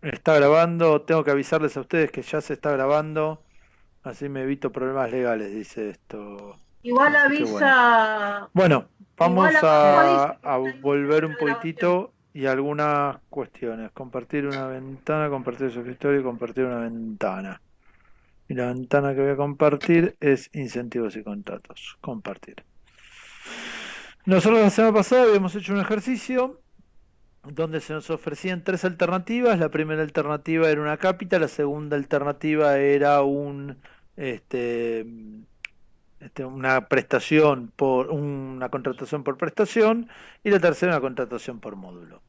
Está grabando, tengo que avisarles a ustedes que ya se está grabando, así me evito problemas legales, dice esto. Igual Así que bueno. avisa, Bueno, igual vamos abajo dice a, que a está volver iniciando un la grabación. poquitito y algunas cuestiones. Compartir una ventana, compartir su escritorio y compartir una ventana. Y la ventana que voy a compartir es incentivos y contratos. Compartir. Nosotros la semana pasada habíamos hecho un ejercicio donde se nos ofrecían tres alternativas. La primera alternativa era una cápita, la segunda alternativa era este, una prestación por una contratación por prestación y la tercera una contratación por módulo.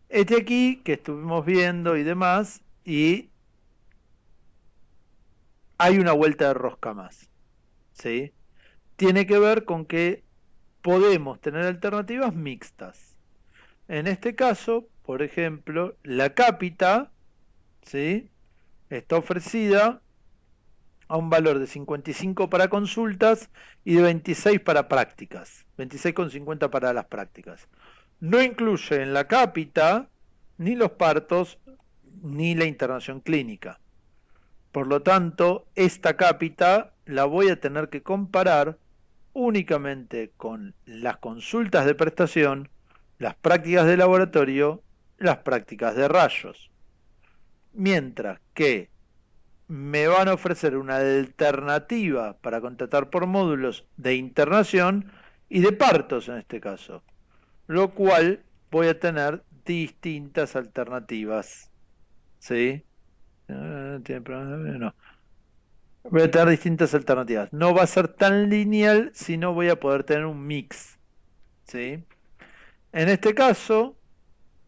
Este aquí que estuvimos viendo y demás y hay una vuelta de rosca más, ¿sí? Tiene que ver con que podemos tener alternativas mixtas. En este caso, por ejemplo, la cápita, ¿sí? Está ofrecida a un valor de 55 para consultas y de 26 para prácticas, 26,50 para las prácticas. No incluye en la cápita ni los partos ni la internación clínica. Por lo tanto, esta cápita la voy a tener que comparar únicamente con las consultas de prestación, las prácticas de laboratorio, las prácticas de rayos. Mientras que me van a ofrecer una alternativa para contratar por módulos de internación y de partos en este caso, lo cual voy a tener distintas alternativas, ¿sí? No. Voy a tener distintas alternativas. No va a ser tan lineal, sino voy a poder tener un mix, ¿sí? En este caso,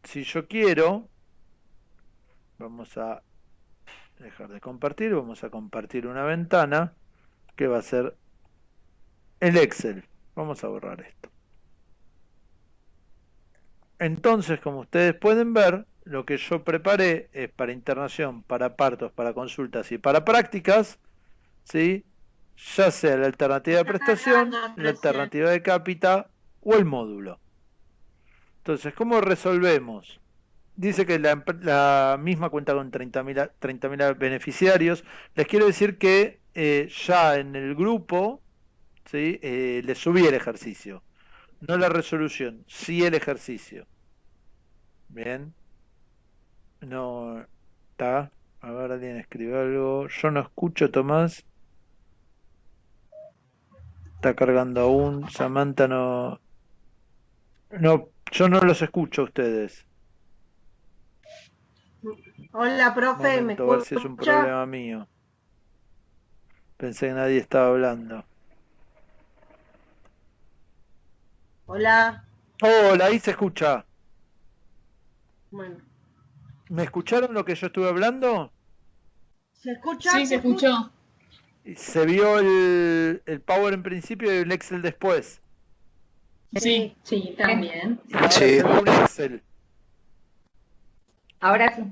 si yo quiero, vamos a dejar de compartir, vamos a compartir una ventana que va a ser el Excel. Vamos a borrar esto. Entonces, como ustedes pueden ver, lo que yo preparé es para internación, para partos, para consultas y para prácticas, ¿sí? Ya sea la alternativa de Está prestación, cargando la recién. alternativa de cápita o el módulo. Entonces, ¿cómo resolvemos? Dice que la misma cuenta con 30.000 beneficiarios. Les quiero decir que ya en el grupo, ¿sí? Les subí el ejercicio. No la resolución, sí el ejercicio. Bien. No, está. A ver, alguien escribe algo. Yo no escucho, Tomás. Está cargando aún. Samantha no. No, yo no los escucho a ustedes. Hola, profe, ¿me Momento, a ver si es un escucha? problema mío. Pensé que nadie estaba hablando. Hola. Hola, ahí se escucha. Bueno, ¿Me escucharon lo que yo estuve hablando? ¿se escucha? Sí, se ¿Se escucha? escuchó. Se vio el Power en principio y el Excel después. Sí. Sí. Sí, también. Y ahora Sí, se ve un Excel. Ahora sí.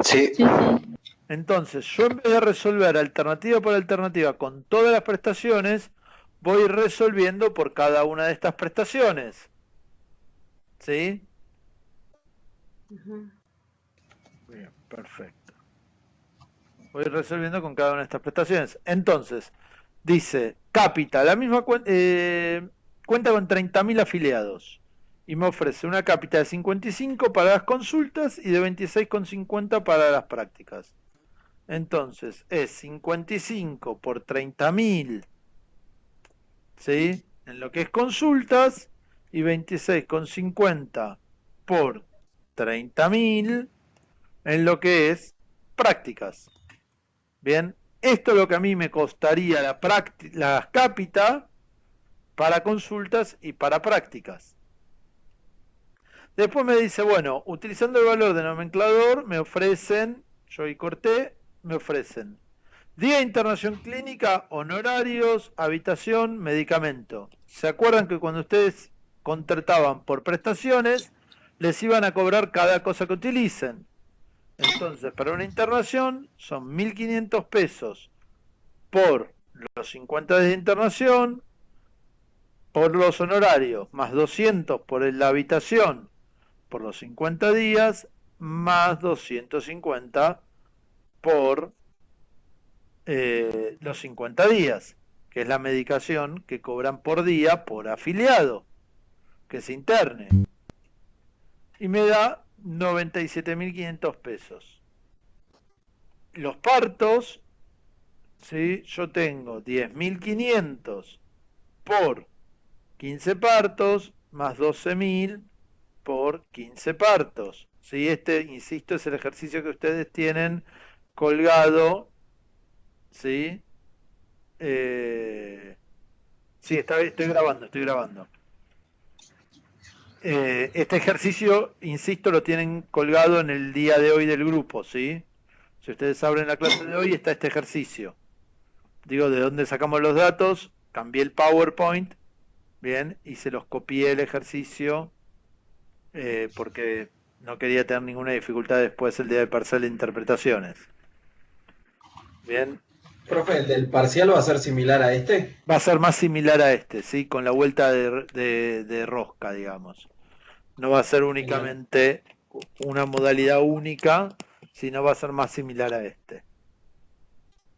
sí, Sí, sí. Entonces, yo en vez de resolver alternativa por alternativa con todas las prestaciones, voy resolviendo por cada una de estas prestaciones. ¿Sí? Ujú. Bien, perfecto. Voy resolviendo con cada una de estas prestaciones. Entonces, dice, Capita, la misma cuenta con 30.000 afiliados y me ofrece una cápita de 55 para las consultas y de 26,50 para las prácticas. Entonces, es 55 por 30.000, ¿sí? En lo que es consultas y 26,50 por 30.000 en lo que es prácticas. Bien, esto es lo que a mí me costaría la cápita para consultas y para prácticas. Después me dice, bueno, utilizando el valor de nomenclador, me ofrecen, yo y corté, me ofrecen día de internación clínica, honorarios, habitación, medicamento. ¿Se acuerdan que cuando ustedes contrataban por prestaciones, les iban a cobrar cada cosa que utilicen? Entonces, para una internación son 1.500 pesos por los 50 días de internación, por los honorarios, más 200 por la habitación, por los 50 días, más 250 por los 50 días, que es la medicación que cobran por día por afiliado, que se interne. Y me da 97.500 pesos. Los partos, ¿sí? Yo tengo 10.500 por 15 partos, más 12.000 por 15 partos. ¿Sí? Este, insisto, es el ejercicio que ustedes tienen colgado. ¿Sí? Sí, estoy grabando, estoy grabando. Este ejercicio, insisto, lo tienen colgado en el día de hoy del grupo, ¿sí? Si ustedes abren la clase de hoy, está este ejercicio. Digo, ¿de dónde sacamos los datos? Cambié el PowerPoint, bien, y se los copié el ejercicio porque no quería tener ninguna dificultad después el día del parcial de interpretaciones. Bien, Profe, ¿el del parcial va a ser similar a este? va a ser más similar a este, ¿sí? Con la vuelta de rosca, digamos. No va a ser Genial. únicamente una modalidad única, sino va a ser más similar a este.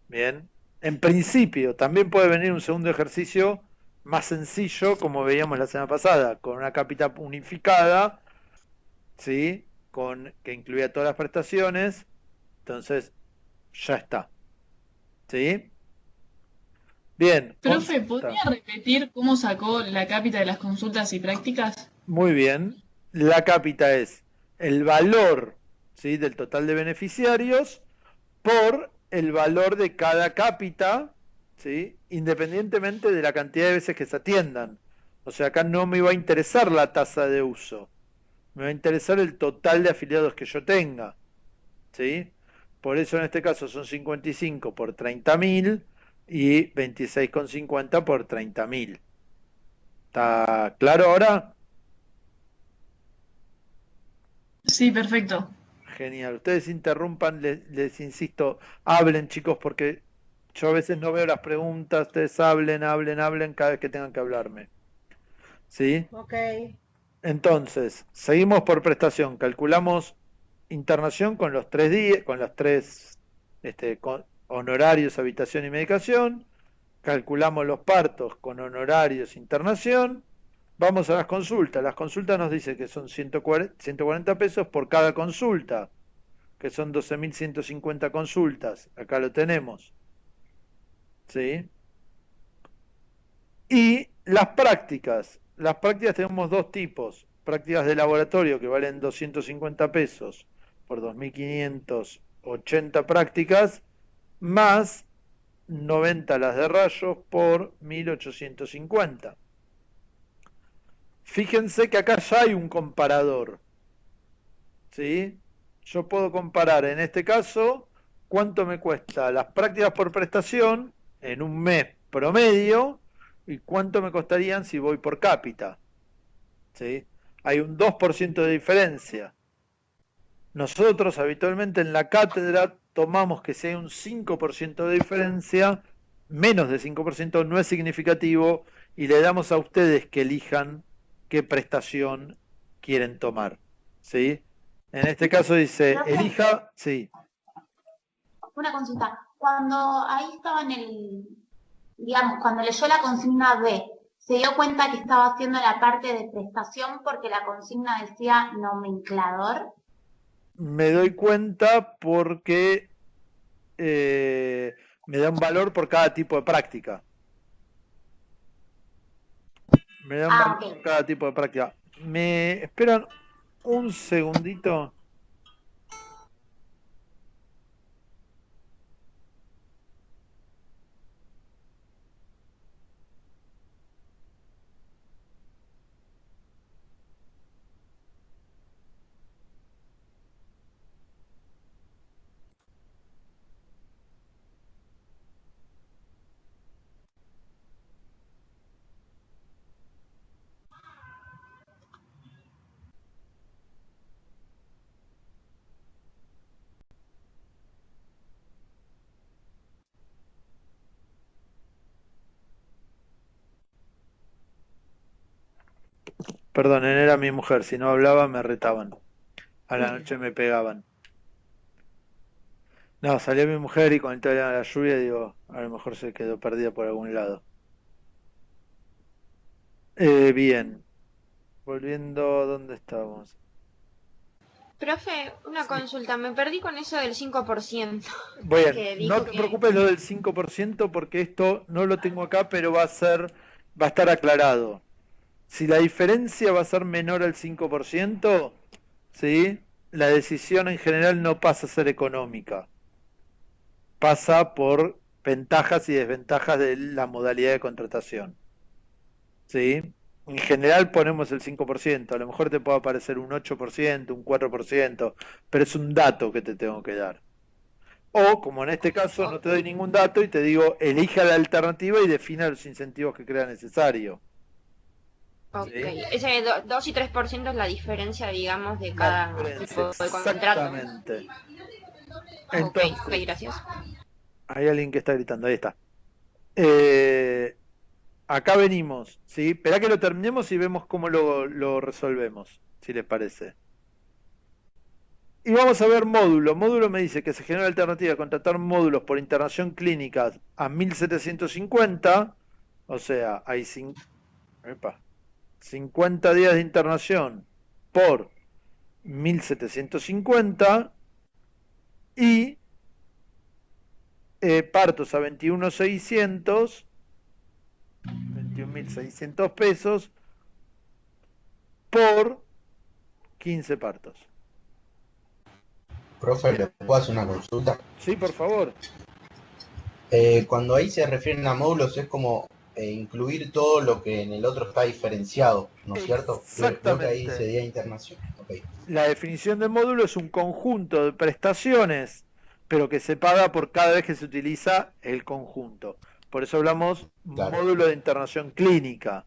Bien. En principio, también puede venir un segundo ejercicio más sencillo, como veíamos la semana pasada, con una cápita unificada, ¿sí? Que incluía todas las prestaciones. Entonces, ya está. ¿Sí? Bien, Profe, consulta. ¿podría repetir cómo sacó la cápita de las consultas y prácticas? Muy bien. La cápita es el valor, ¿sí? Del total de beneficiarios por el valor de cada cápita, ¿sí? Independientemente de la cantidad de veces que se atiendan. O sea, acá no me va a interesar la tasa de uso, me va a interesar el total de afiliados que yo tenga, ¿sí? Por eso en este caso son 55 por 30.000 y 26,50 por 30.000. ¿Está claro ahora? Sí, perfecto. Genial. Ustedes interrumpan, les insisto, hablen chicos, porque yo a veces no veo las preguntas, ustedes hablen, hablen, hablen cada vez que tengan que hablarme. ¿Sí? Ok. Entonces, seguimos por prestación. Calculamos internación con los 3 días, con los tres honorarios, habitación y medicación. Calculamos los partos con honorarios, internación. Vamos a las consultas. Las consultas nos dice que son 140 pesos por cada consulta, que son 12.150 consultas. Acá lo tenemos. ¿Sí? Y las prácticas. Las prácticas tenemos dos tipos. Prácticas de laboratorio que valen 250 pesos por 2.580 prácticas, más 90 las de rayos por 1.850. Fíjense que acá ya hay un comparador. ¿Sí? Yo puedo comparar en este caso cuánto me cuesta las prácticas por prestación en un mes promedio y cuánto me costarían si voy por cápita. ¿Sí? Hay un 2% de diferencia. Nosotros habitualmente en la cátedra tomamos que si hay un 5% de diferencia, menos de 5% no es significativo y le damos a ustedes que elijan qué prestación quieren tomar. ¿Sí? En este caso dice, Profe, elija, sí, una consulta. Cuando ahí estaba en digamos, cuando leyó la consigna B, se dio cuenta que estaba haciendo la parte de prestación porque la consigna decía nomenclador. me doy cuenta porque me da un valor por cada tipo de práctica. Me da un Ah, valor por ok. cada tipo de práctica. ¿Me esperan un segundito? Perdonen, era mi mujer, si no hablaba me retaban. A la noche me pegaban. No, salió mi mujer y con el tema de la lluvia, digo, a lo mejor se quedó perdida por algún lado. Bien, volviendo, ¿dónde estábamos? Profe, una consulta, me perdí con eso del 5%, Bueno, que no dijo te que... preocupes lo del 5% porque esto no lo tengo acá, pero va a estar aclarado. Si la diferencia va a ser menor al 5%, ¿sí? La decisión en general no pasa a ser económica. Pasa por ventajas y desventajas de la modalidad de contratación. ¿Sí? En general ponemos el 5%, a lo mejor te puede aparecer un 8%, un 4%, pero es un dato que te tengo que dar. O, como en este caso, no te doy ningún dato y te digo, elija la alternativa y defina los incentivos que crea necesario. Ok, ¿Sí? ese 2 y 3% es la diferencia, digamos, de La cada diferencia, tipo de contrato. exactamente. Ok, Entonces, gracias. hay alguien que está gritando, ahí está. Eh, Acá venimos, ¿sí? Esperá que lo terminemos y vemos cómo lo resolvemos, si les parece. Y vamos a ver módulo. Módulo me dice que se genera la alternativa de contratar módulos por internación clínica a 1750, o sea, hay 50 días de internación por 1750 y partos a 21.600 pesos por 15 partos. Profe, ¿le puedo hacer una consulta? Sí, por favor. Cuando ahí se refieren a módulos es como incluir todo lo que en el otro está diferenciado, ¿no es cierto? Creo que ahí Exactamente. sería internación. Okay. La definición de módulo es un conjunto de prestaciones, pero que se paga por cada vez que se utiliza el conjunto. Por eso hablamos Claro. módulo de internación clínica,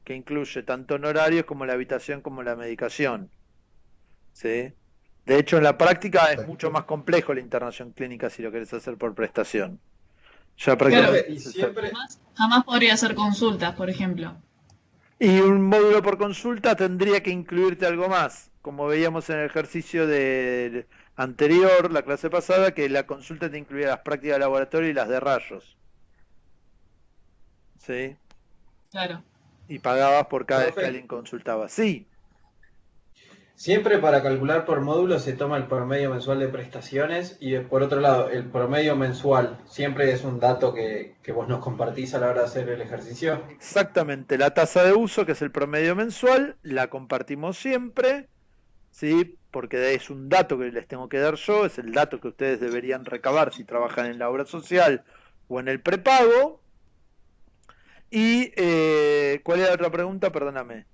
que incluye tanto honorarios como la habitación como la medicación. ¿Sí? De hecho, en la práctica es Perfecto. mucho más complejo la internación clínica si lo querés hacer por prestación. Ya Claro, prácticamente Y siempre, jamás podría hacer consultas, por ejemplo. Y un módulo por consulta tendría que incluirte algo más, como veíamos en el ejercicio anterior, la clase pasada, que la consulta te incluía las prácticas de laboratorio y las de rayos. ¿Sí? Claro. Y pagabas por cada vez que profe, alguien consultaba. Sí, siempre para calcular por módulo se toma el promedio mensual de prestaciones y por otro lado, el promedio mensual siempre es un dato que vos nos compartís a la hora de hacer el ejercicio. exactamente. La tasa de uso, que es el promedio mensual, la compartimos siempre, ¿sí? Porque es un dato que les tengo que dar yo, es el dato que ustedes deberían recabar si trabajan en la obra social o en el prepago. Y, ¿cuál era la otra pregunta? Perdóname.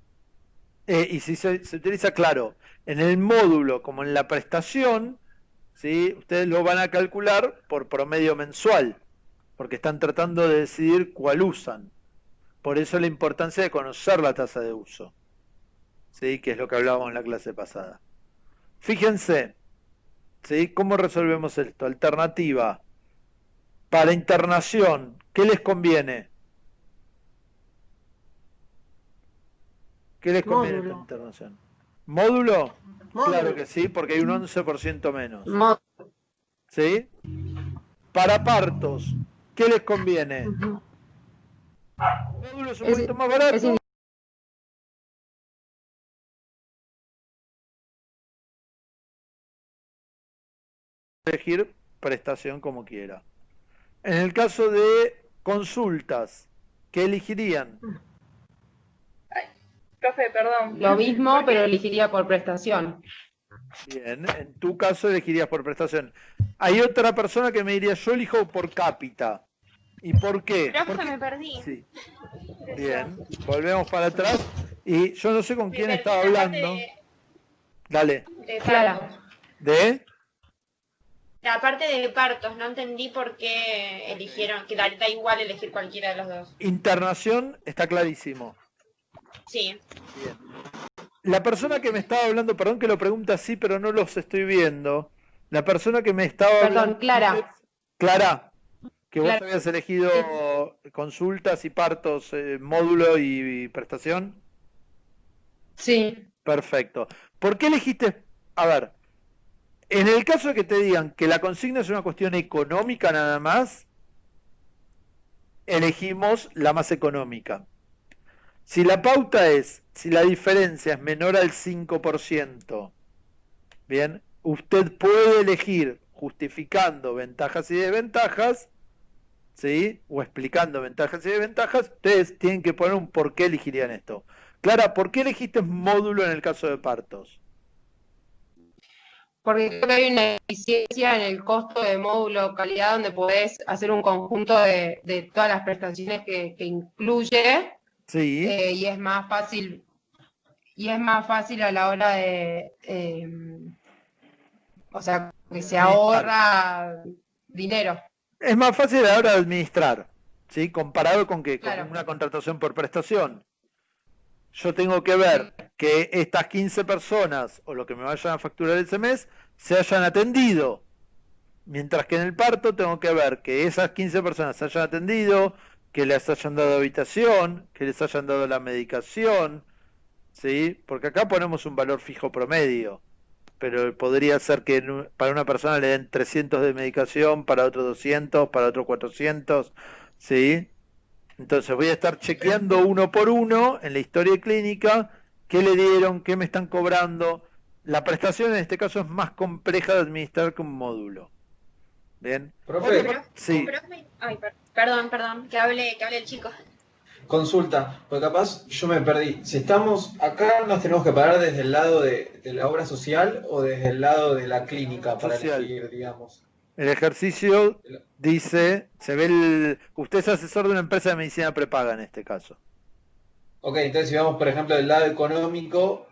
Y si se utiliza, claro, en el módulo como en la prestación, ¿sí? Ustedes lo van a calcular por promedio mensual, porque están tratando de decidir cuál usan. Por eso la importancia de conocer la tasa de uso, ¿sí? Que es lo que hablábamos en la clase pasada. Fíjense, ¿sí? ¿Cómo resolvemos esto? Alternativa. Para internación, ¿qué les conviene? ¿Qué les conviene esta Módulo. internación? ¿Módulo? Claro Módulo. que sí, porque hay un 11% menos. Módulo. ¿Sí? Para partos, ¿qué les conviene? Ujú. ¿Módulo es un poquito más barato? Elegir prestación como quiera. En el caso de consultas, ¿qué elegirían? Profe, perdón. Lo mismo, pero elegiría por prestación. Bien, en tu caso elegirías por prestación. Hay otra persona que me diría, yo elijo por cápita. ¿Y por qué? Profe, me perdí. Sí. Bien, volvemos para atrás. Y yo no sé con quién estaba hablando. Dale. De Clara. partos. ¿De? La parte de partos, no entendí por qué eligieron, que da igual elegir cualquiera de los dos. Internación está clarísimo. Sí. Bien. La persona que me estaba hablando, perdón que lo pregunte así, pero no los estoy viendo. La persona que me estaba hablando. Clara. Clara, que vos Clara. habías elegido consultas y partos, módulo y prestación. Sí. Perfecto. ¿Por qué elegiste a ver, en el caso de que te digan que la consigna es una cuestión económica nada más, elegimos la más económica. Si la pauta es, si la diferencia es menor al 5%, bien, usted puede elegir justificando ventajas y desventajas, ¿sí? O explicando ventajas y desventajas. Ustedes tienen que poner un por qué elegirían esto. Clara, ¿por qué elegiste módulo en el caso de partos? Porque creo que hay una eficiencia en el costo de módulo calidad donde podés hacer un conjunto de todas las prestaciones que incluye, Sí, y es más fácil a la hora de, o sea, que se ahorra dinero. es más fácil a la hora de administrar, ¿sí? Comparado con que con Claro. una contratación por prestación. Yo tengo que ver que estas 15 personas o lo que me vayan a facturar ese mes se hayan atendido. Mientras que en el parto tengo que ver que esas 15 personas se hayan atendido, que les hayan dado habitación, que les hayan dado la medicación, ¿sí? Porque acá ponemos un valor fijo promedio, pero podría ser que para una persona le den 300 de medicación, para otro 200, para otro 400, ¿sí? Entonces voy a estar chequeando uno por uno en la historia clínica qué le dieron, qué me están cobrando. La prestación en este caso es más compleja de administrar que un módulo. ¿Bien? Profe, Sí, Ay, perdón, que hable el chico. consulta, porque capaz yo me perdí. Si estamos acá, ¿nos tenemos que parar desde el lado de la obra social o desde el lado de la clínica para Social. elegir, digamos? el ejercicio dice, se ve usted es asesor de una empresa de medicina prepaga en este caso. Ok, entonces si vamos, por ejemplo, del lado económico,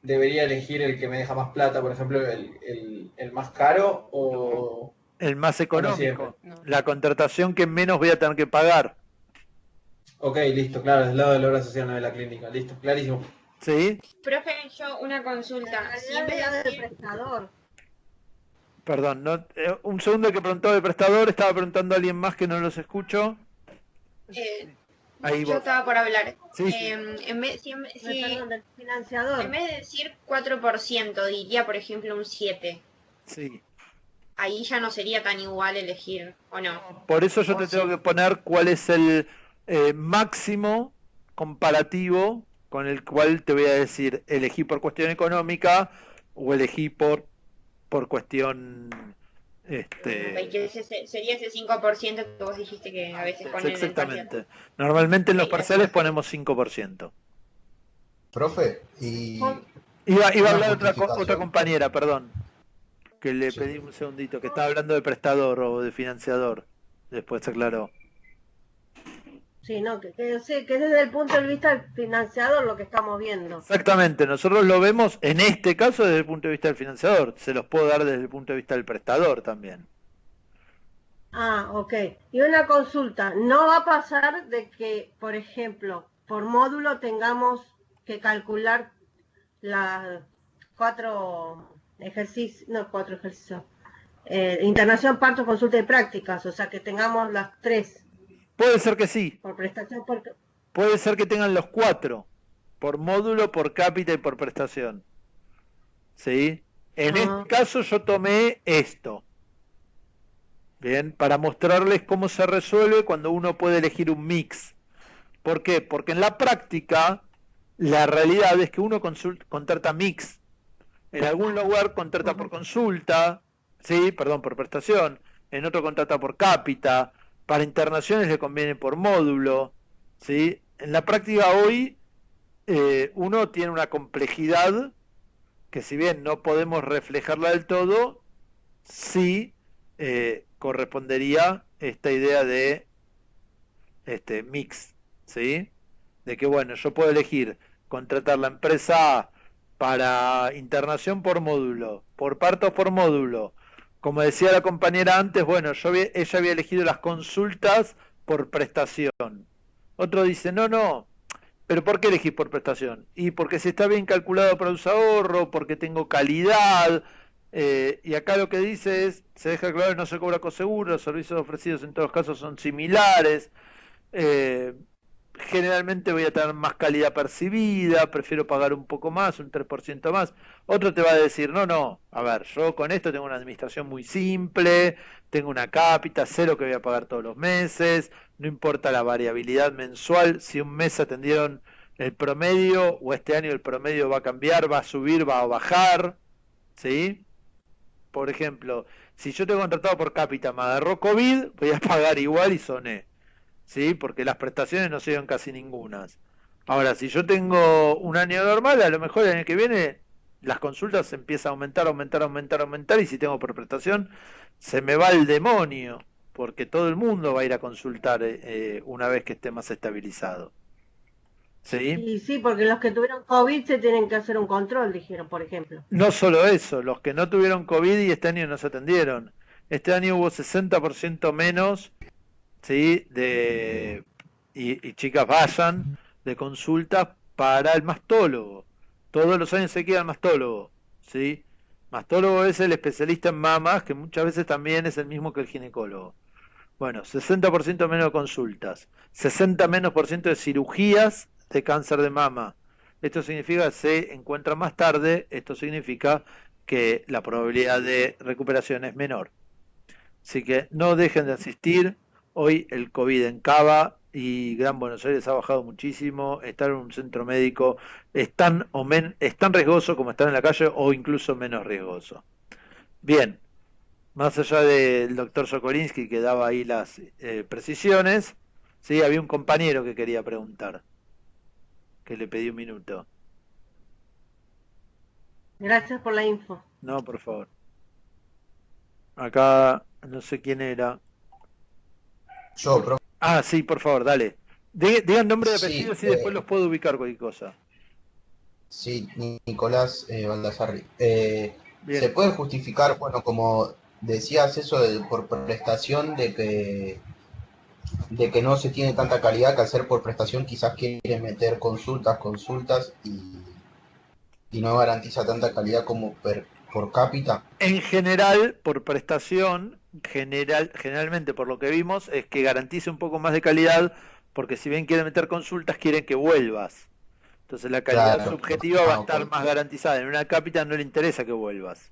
debería elegir el que me deja más plata, por ejemplo, el más caro o... El más económico, siempre. No. la contratación que menos voy a tener que pagar. Ok, listo, claro, del lado de la obra social, no de la clínica. Listo, clarísimo. ¿Sí? Profe, yo una consulta. Si en vez de del decir- prestador. Perdón, no, un segundo que preguntó el prestador, estaba preguntando a alguien más que no los escucho. Ahí yo vos. estaba por hablar. Sí, sí. En vez, si Perdón, del financiador. en vez de decir 4%, diría por ejemplo un 7%. Sí. Ahí ya no sería tan igual elegir, ¿o no? Por eso yo O te sí. tengo que poner cuál es el máximo comparativo con el cual te voy a decir elegí por cuestión económica o elegí por cuestión Y que sería ese 5% que vos dijiste que a veces ponen en el parcial. exactamente. Normalmente en los Sí, parciales eso. ponemos 5%. Profe, y Iba a Una hablar justificación. otra compañera, perdón, que le Sí. pedí un segundito, que estaba hablando de prestador o de financiador. Después se aclaró. Sí, no, sí, que desde el punto de vista del financiador lo que estamos viendo. Exactamente, nosotros lo vemos en este caso desde el punto de vista del financiador, se los puedo dar desde el punto de vista del prestador también. Ah, ok. Y una consulta, ¿no va a pasar de que, por ejemplo, por módulo tengamos que calcular las 4 ejercicios, no 4 ejercicios, internación, parto, consulta y prácticas, o sea, que tengamos las 3 Puede ser que sí, por prestación, puede ser que tengan los 4, por módulo, por cápita y por prestación. ¿Sí? En Ah. este caso yo tomé esto. Bien, para mostrarles cómo se resuelve cuando uno puede elegir un mix. ¿Por qué? Porque en la práctica la realidad es que uno contrata mix. En algún lugar contrata por consulta, sí, perdón, por prestación. En otro contrata por cápita. Para internaciones le conviene por módulo, ¿sí? En la práctica hoy uno tiene una complejidad que si bien no podemos reflejarla del todo, sí correspondería esta idea de mix, ¿sí? De que bueno, yo puedo elegir contratar la empresa A para internación por módulo, por partos por módulo. Como decía la compañera antes, bueno, ella había elegido las consultas por prestación. Otro dice, no, pero ¿por qué elegís por prestación? Y porque si está bien calculado para un ahorro, porque tengo calidad, y acá lo que dice es, se deja claro que no se cobra coseguro, los servicios ofrecidos en todos los casos son similares. generalmente voy a tener más calidad percibida, prefiero pagar un poco más, un 3% más. Otro te va a decir, no, a ver, yo con esto tengo una administración muy simple, tengo una cápita, sé lo que voy a pagar todos los meses, no importa la variabilidad mensual, si un mes atendieron el promedio o este año el promedio va a cambiar, va a subir, va a bajar, ¿sí? Por ejemplo, si yo tengo contratado por cápita, me agarró COVID, voy a pagar igual y soné. ¿Sí? Porque las prestaciones no se dieron casi ningunas. Ahora, si yo tengo un año normal, a lo mejor el año que viene las consultas empiezan a aumentar, y si tengo por prestación, se me va el demonio, porque todo el mundo va a ir a consultar una vez que esté más estabilizado. ¿Sí? Y sí, porque los que tuvieron COVID se tienen que hacer un control, dijeron, por ejemplo. No solo eso, los que no tuvieron COVID y este año no se atendieron. Este año hubo 60% menos, ¿sí? Y chicas vayan de consulta para el mastólogo. Todos los años se queda el mastólogo, ¿sí? Mastólogo es el especialista en mamas, que muchas veces también es el mismo que el ginecólogo. Bueno, 60% menos de consultas, 60 menos por ciento de cirugías de cáncer de mama. Esto significa que se encuentra más tarde, esto significa que la probabilidad de recuperación es menor. Así que no dejen de asistir. Hoy el COVID en Cava y Gran Buenos Aires ha bajado muchísimo. Estar en un centro médico es tan riesgoso como estar en la calle o incluso menos riesgoso. Bien, más allá del doctor Sokolinsky que daba ahí las precisiones, ¿sí? Había un compañero que quería preguntar, que le pedí un minuto. Gracias por la info. No, por favor. Acá no sé quién era. Yo, profe. Ah, sí, por favor, dale. Digan nombre de Sí, apellido y después los puedo ubicar cualquier cosa. Sí, Nicolás Baldassarri. Bien. ¿Se puede justificar, bueno, como decías eso por prestación, de que no se tiene tanta calidad, que al ser por prestación quizás quieren meter consultas y no garantiza tanta calidad como por cápita? En general, por prestación, generalmente por lo que vimos, es que garantice un poco más de calidad, porque si bien quieren meter consultas, quieren que vuelvas. Entonces la calidad Claro. subjetiva va a estar Ok. más garantizada. En una cápita no le interesa que vuelvas.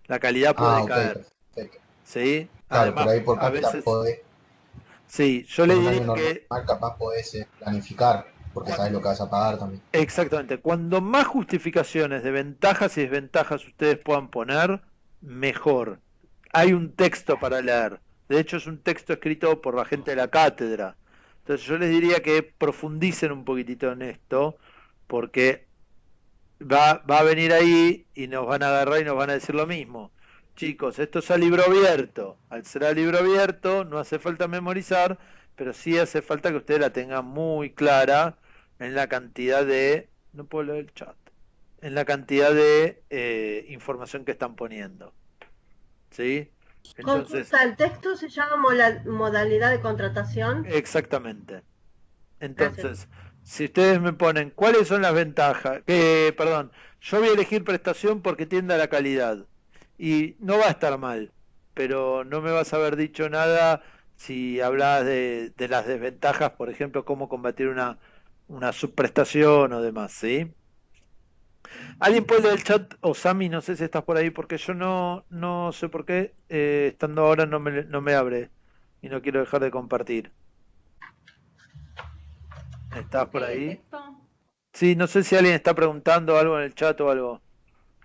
La calidad puede Ok, caer. perfecto. ¿Sí? Claro, Además, pero ahí por a cápita veces... podés, Sí, yo le con un año diría normal que... capaz podés planificar, porque sabes lo que vas a pagar también. Exactamente. Cuando más justificaciones de ventajas y desventajas ustedes puedan poner, mejor. Hay un texto para leer. De hecho, es un texto escrito por la gente de la cátedra. Entonces yo les diría que profundicen un poquitito en esto, porque va a venir ahí y nos van a agarrar y nos van a decir lo mismo. Chicos, esto es a libro abierto. Al ser a libro abierto, no hace falta memorizar, pero sí hace falta que ustedes la tengan muy clara en la cantidad de... No puedo leer el chat. En la cantidad de información que están poniendo. ¿Sí? Entonces, Consulta, el texto se llama modalidad de contratación. exactamente. Entonces, si ustedes me ponen, ¿cuáles son las ventajas? Perdón, yo voy a elegir prestación porque tiende a la calidad. Y no va a estar mal, pero no me vas a haber dicho nada si hablas de las desventajas, por ejemplo, cómo combatir una subprestación o demás, ¿sí? ¿Alguien puede leer el chat? O Sami, no sé si estás por ahí, porque yo no sé por qué, estando ahora no me abre y no quiero dejar de compartir. ¿Estás por ahí? Sí, no sé si alguien está preguntando algo en el chat o algo,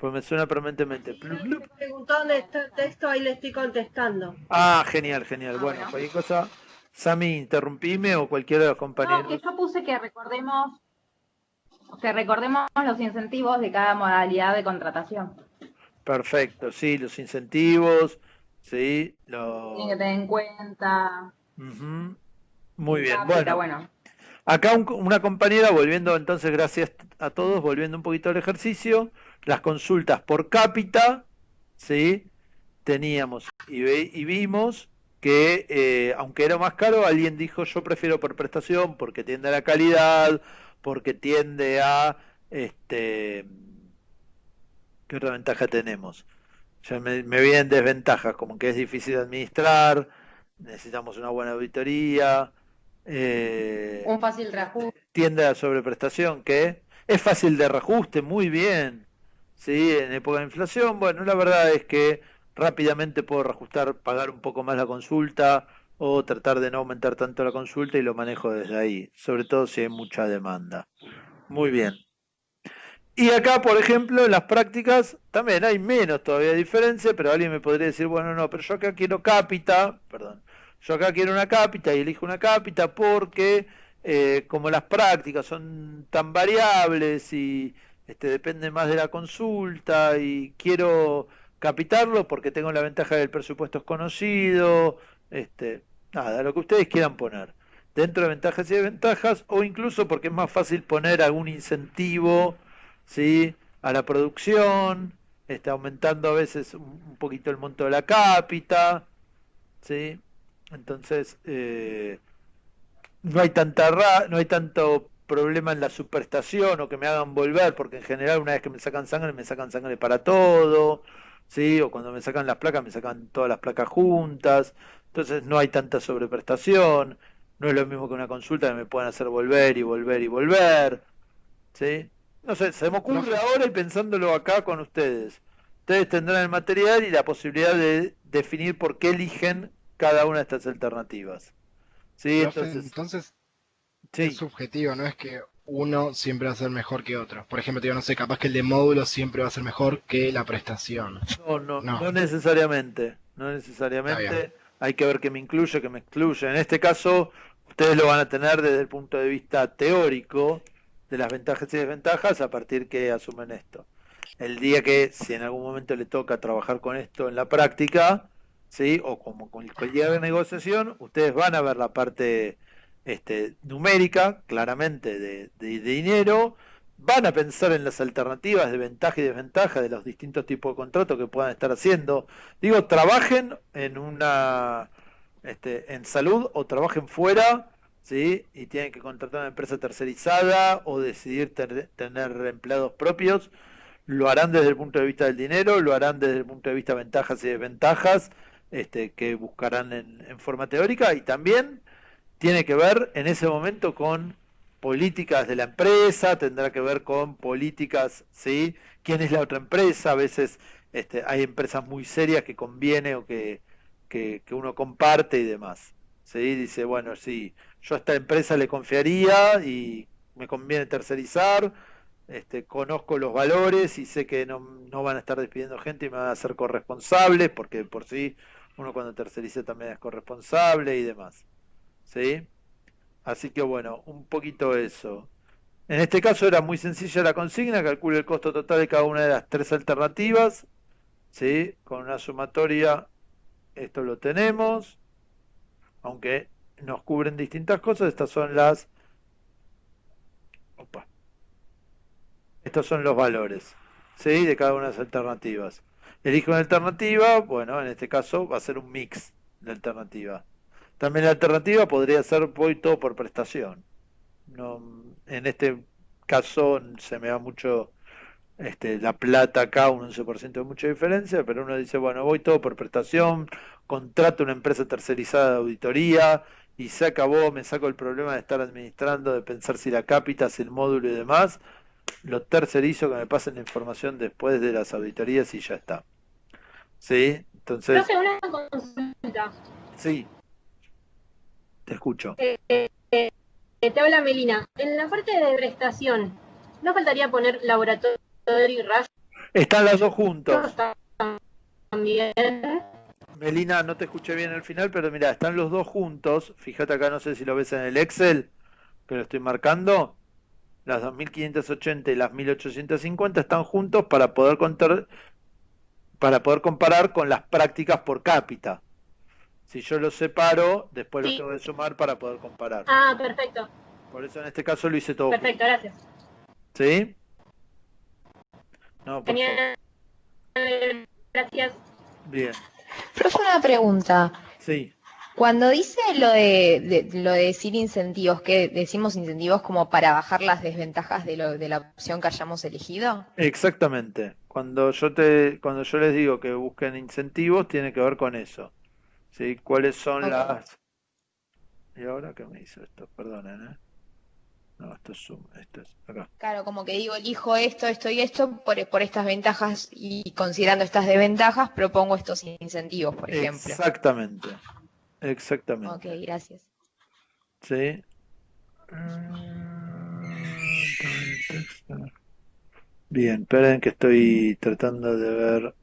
pues me suena permanentemente. Me preguntó dónde está el texto, ahí le estoy contestando. Ah, genial. Bueno, cualquier cosa, Sami, interrumpime o cualquiera de los No, compañeros. que yo puse que recordemos los incentivos de cada modalidad de contratación. Perfecto, sí, los incentivos, sí, Tienen que tener en cuenta. Ujú. Muy bien, Cápita, bueno. Acá una compañera, volviendo entonces, gracias a todos, volviendo un poquito al ejercicio, las consultas por cápita, ¿sí? Teníamos y vimos que, aunque era más caro, alguien dijo, yo prefiero por prestación porque tiende a la calidad, porque tiende a, ¿qué otra ventaja tenemos? Ya me vienen desventajas, como que es difícil de administrar, necesitamos una buena auditoría, Un fácil reajuste. tiende a la sobreprestación, que es fácil de reajuste, muy bien. Sí, en época de inflación, bueno, la verdad es que rápidamente puedo reajustar, pagar un poco más la consulta o tratar de no aumentar tanto la consulta y lo manejo desde ahí, sobre todo si hay mucha demanda. Muy bien. Y acá, por ejemplo, en las prácticas también hay menos todavía diferencia, pero alguien me podría decir, bueno, no, pero yo acá quiero cápita, perdón, yo acá quiero una cápita y elijo una cápita porque como las prácticas son tan variables y depende más de la consulta y quiero capitarlo porque tengo la ventaja del presupuesto es conocido, nada, lo que ustedes quieran poner, dentro de ventajas y desventajas, o incluso porque es más fácil poner algún incentivo, ¿sí?, a la producción, aumentando a veces un poquito el monto de la cápita, ¿sí? Entonces, no hay tanto problema en la superestación o que me hagan volver, porque en general una vez que me sacan sangre para todo, ¿sí? O cuando me sacan las placas, me sacan todas las placas juntas, entonces no hay tanta sobreprestación, no es lo mismo que una consulta que me puedan hacer volver y volver y volver, ¿sí? No sé, se me ocurre ahora y pensándolo acá con ustedes. Ustedes tendrán el material y la posibilidad de definir por qué eligen cada una de estas alternativas. ¿Sí? Profe, Entonces, entonces es sí, subjetivo, no es que uno siempre va a ser mejor que otro. Por ejemplo, yo no sé, capaz que el de módulo siempre va a ser mejor que la prestación. no No, necesariamente, no está bien. necesariamente. Hay que ver qué me incluye, qué me excluye. En este caso, ustedes lo van a tener desde el punto de vista teórico de las ventajas y desventajas a partir que asumen esto. El día que, si en algún momento le toca trabajar con esto en la práctica, ¿sí? O como con cualquier negociación, ustedes van a ver la parte numérica, claramente, de dinero, van a pensar en las alternativas de ventaja y desventaja de los distintos tipos de contratos que puedan estar haciendo. Digo, trabajen en en salud o trabajen fuera, ¿sí? Y tienen que contratar una empresa tercerizada o decidir tener empleados propios, lo harán desde el punto de vista del dinero, lo harán desde el punto de vista de ventajas y desventajas, que buscarán en forma teórica, y también tiene que ver en ese momento con políticas de la empresa, tendrá que ver con políticas, ¿sí? ¿Quién es la otra empresa? A veces hay empresas muy serias que conviene o que uno comparte y demás, ¿sí? Dice, bueno, sí, yo a esta empresa le confiaría y me conviene tercerizar, conozco los valores y sé que no van a estar despidiendo gente y me van a hacer corresponsables, porque por sí uno cuando terceriza también es corresponsable y demás, ¿sí? Así que bueno, un poquito eso. En este caso era muy sencilla la consigna, calcule el costo total de cada una de las tres alternativas, ¿sí? Con una sumatoria, esto lo tenemos, aunque nos cubren distintas cosas, opa, estos son los valores, ¿sí? De cada una de las alternativas. Elijo una alternativa, bueno, en este caso va a ser un mix de alternativa. También la alternativa podría ser voy todo por prestación. No, en este caso se me va mucho la plata acá, un 11% de mucha diferencia, pero uno dice, bueno, voy todo por prestación, contrato una empresa tercerizada de auditoría y se acabó, me saco el problema de estar administrando, de pensar si la cápita, si el módulo y demás, lo tercerizo, que me pasen la información después de las auditorías y ya está. ¿Sí? Entonces, Profe, una consulta. sí, te escucho. Te habla Melina. En la parte de prestación, ¿no faltaría poner laboratorio y rayos Están las dos juntos. también? Melina, no te escuché bien al final, pero mira, están los dos juntos. Fíjate acá, no sé si lo ves en el Excel, que lo estoy marcando. Las 2580 y las 1850 están juntos para poder comparar con las prácticas por cápita. Si yo los separo, después los Sí. tengo que sumar para poder comparar. Ah, perfecto. Por eso en este caso lo hice todo junto. Perfecto, gracias. ¿Sí? No, por favor. Genial. Gracias. Bien. Profe, una pregunta. Sí. Cuando dice lo de decir incentivos, ¿qué decimos incentivos como para bajar las desventajas de la opción que hayamos elegido? Exactamente. Cuando yo les digo que busquen incentivos, tiene que ver con eso. ¿Sí? ¿Cuáles son Ok. ¿Y ahora qué me hizo esto? Perdonen, ¿eh? No, esto es Zoom, esto es acá. Claro, como que digo, elijo esto, esto y esto por estas ventajas y considerando estas desventajas, propongo estos incentivos, por ejemplo. Exactamente, exactamente. Ok, gracias. Sí. Bien, esperen que estoy tratando de ver,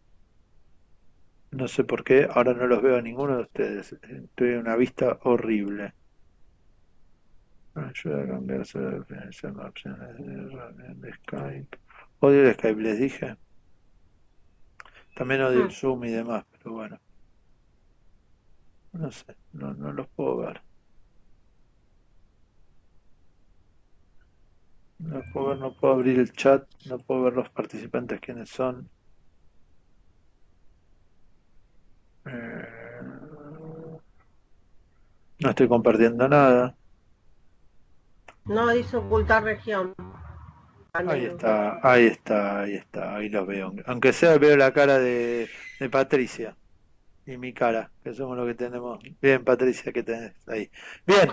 no sé por qué, ahora no los veo a ninguno de ustedes. Estoy en una vista horrible. Ayuda a cambiarse de definición de opciones de reunión de Skype. Odio el Skype, les dije. También odio el Zoom y demás, pero bueno. No sé, no los puedo ver. No los puedo ver, no puedo abrir el chat, no puedo ver los participantes quiénes son. No estoy compartiendo nada. No dice ocultar región. Ahí está, ahí está, ahí está, ahí los veo. Aunque sea veo la cara de Patricia y mi cara, que somos los que tenemos. Bien, Patricia, que tenés ahí. Bien,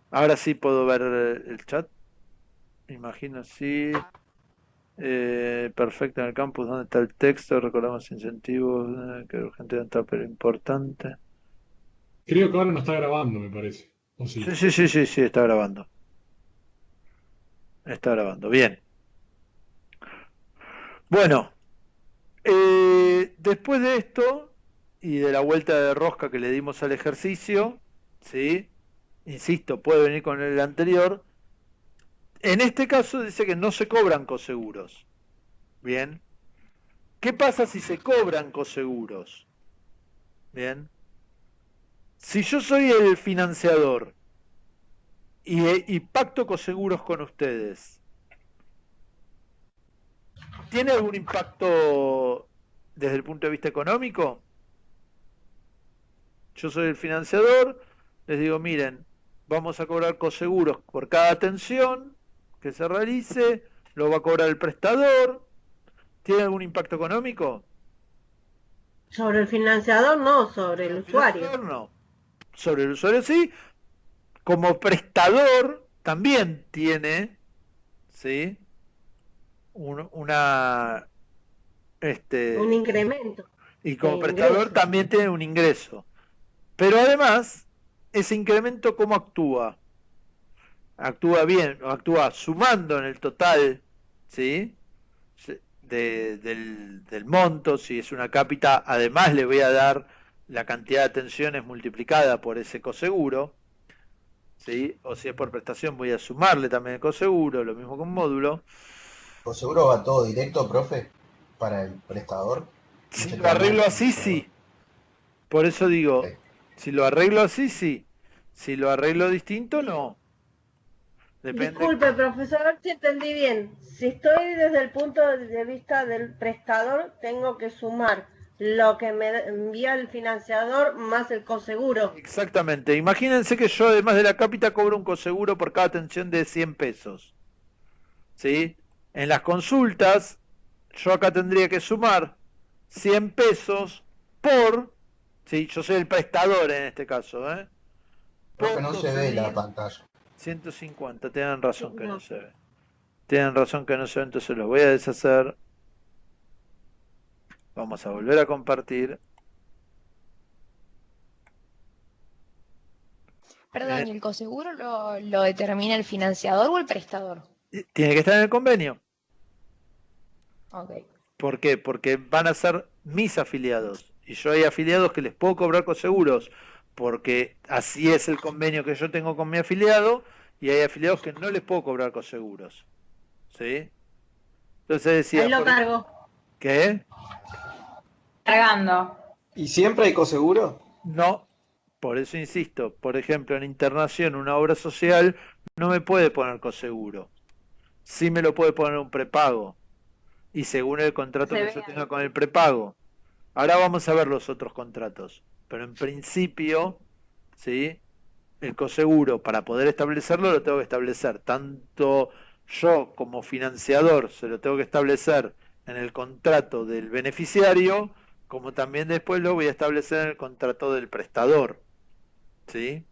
ahora sí puedo ver el chat. Imagino, sí. Perfecto, en el campus, ¿dónde está el texto? Recordamos incentivos, que urgente está, pero importante. Creo que ahora no está grabando, me parece. ¿O sí? Sí, está grabando. Está grabando, bien. Bueno, después de esto y de la vuelta de rosca que le dimos al ejercicio, ¿sí? Insisto, puede venir con el anterior. En este caso dice que no se cobran coseguros. Bien. ¿Qué pasa si se cobran coseguros? Bien. Si yo soy el financiador y pacto coseguros con ustedes, ¿tiene algún impacto desde el punto de vista económico? Yo soy el financiador, les digo, miren, vamos a cobrar coseguros por cada atención que se realice, lo va a cobrar el prestador. ¿Tiene algún impacto económico? Sobre el financiador no, sobre el usuario. No. Sobre el usuario sí. Como prestador también tiene, ¿sí? Un incremento. Y como prestador también tiene un ingreso. Pero además, ese incremento, ¿cómo actúa? Actúa bien, actúa sumando en el total, ¿sí? Del monto. Si es una cápita, además le voy a dar la cantidad de atenciones multiplicada por ese coseguro, ¿sí? O si es por prestación, voy a sumarle también el coseguro, lo mismo con módulo. ¿Coseguro va todo directo, profe, para el prestador? Si lo arreglo así, sí. Por eso digo, si lo arreglo así, sí. Si lo arreglo distinto, no. Depende. Disculpe, profesor, a ver si entendí bien. Si estoy desde el punto de vista del prestador, tengo que sumar lo que me envía el financiador más el coseguro. Exactamente. Imagínense que yo, además de la cápita, cobro un coseguro por cada atención de 100 pesos. ¿Sí? En las consultas, yo acá tendría que sumar 100 pesos por... Sí, yo soy el prestador en este caso, ¿eh? Porque no se ve la pantalla. 150, tienen razón que no se ve. Tienen razón que no se ve, entonces los voy a deshacer. Vamos a volver a compartir. Perdón, ¿y el coseguro lo determina el financiador o el prestador? Tiene que estar en el convenio. Ok. ¿Por qué? Porque van a ser mis afiliados. Y yo hay afiliados que les puedo cobrar coseguros porque así es el convenio que yo tengo con mi afiliado, y hay afiliados que no les puedo cobrar coseguros. ¿Sí? Entonces decía... Ahí lo cargo. ¿Qué? Cargando. ¿Y siempre hay coseguro? No, por eso insisto. Por ejemplo, en internación, una obra social no me puede poner coseguro. Sí me lo puede poner un prepago. Y según el contrato que yo tenga con el prepago. Ahora vamos a ver los otros contratos. Pero en principio, ¿sí? El coseguro, para poder establecerlo, lo tengo que establecer. Tanto yo como financiador se lo tengo que establecer en el contrato del beneficiario, como también después lo voy a establecer en el contrato del prestador. ¿Sí?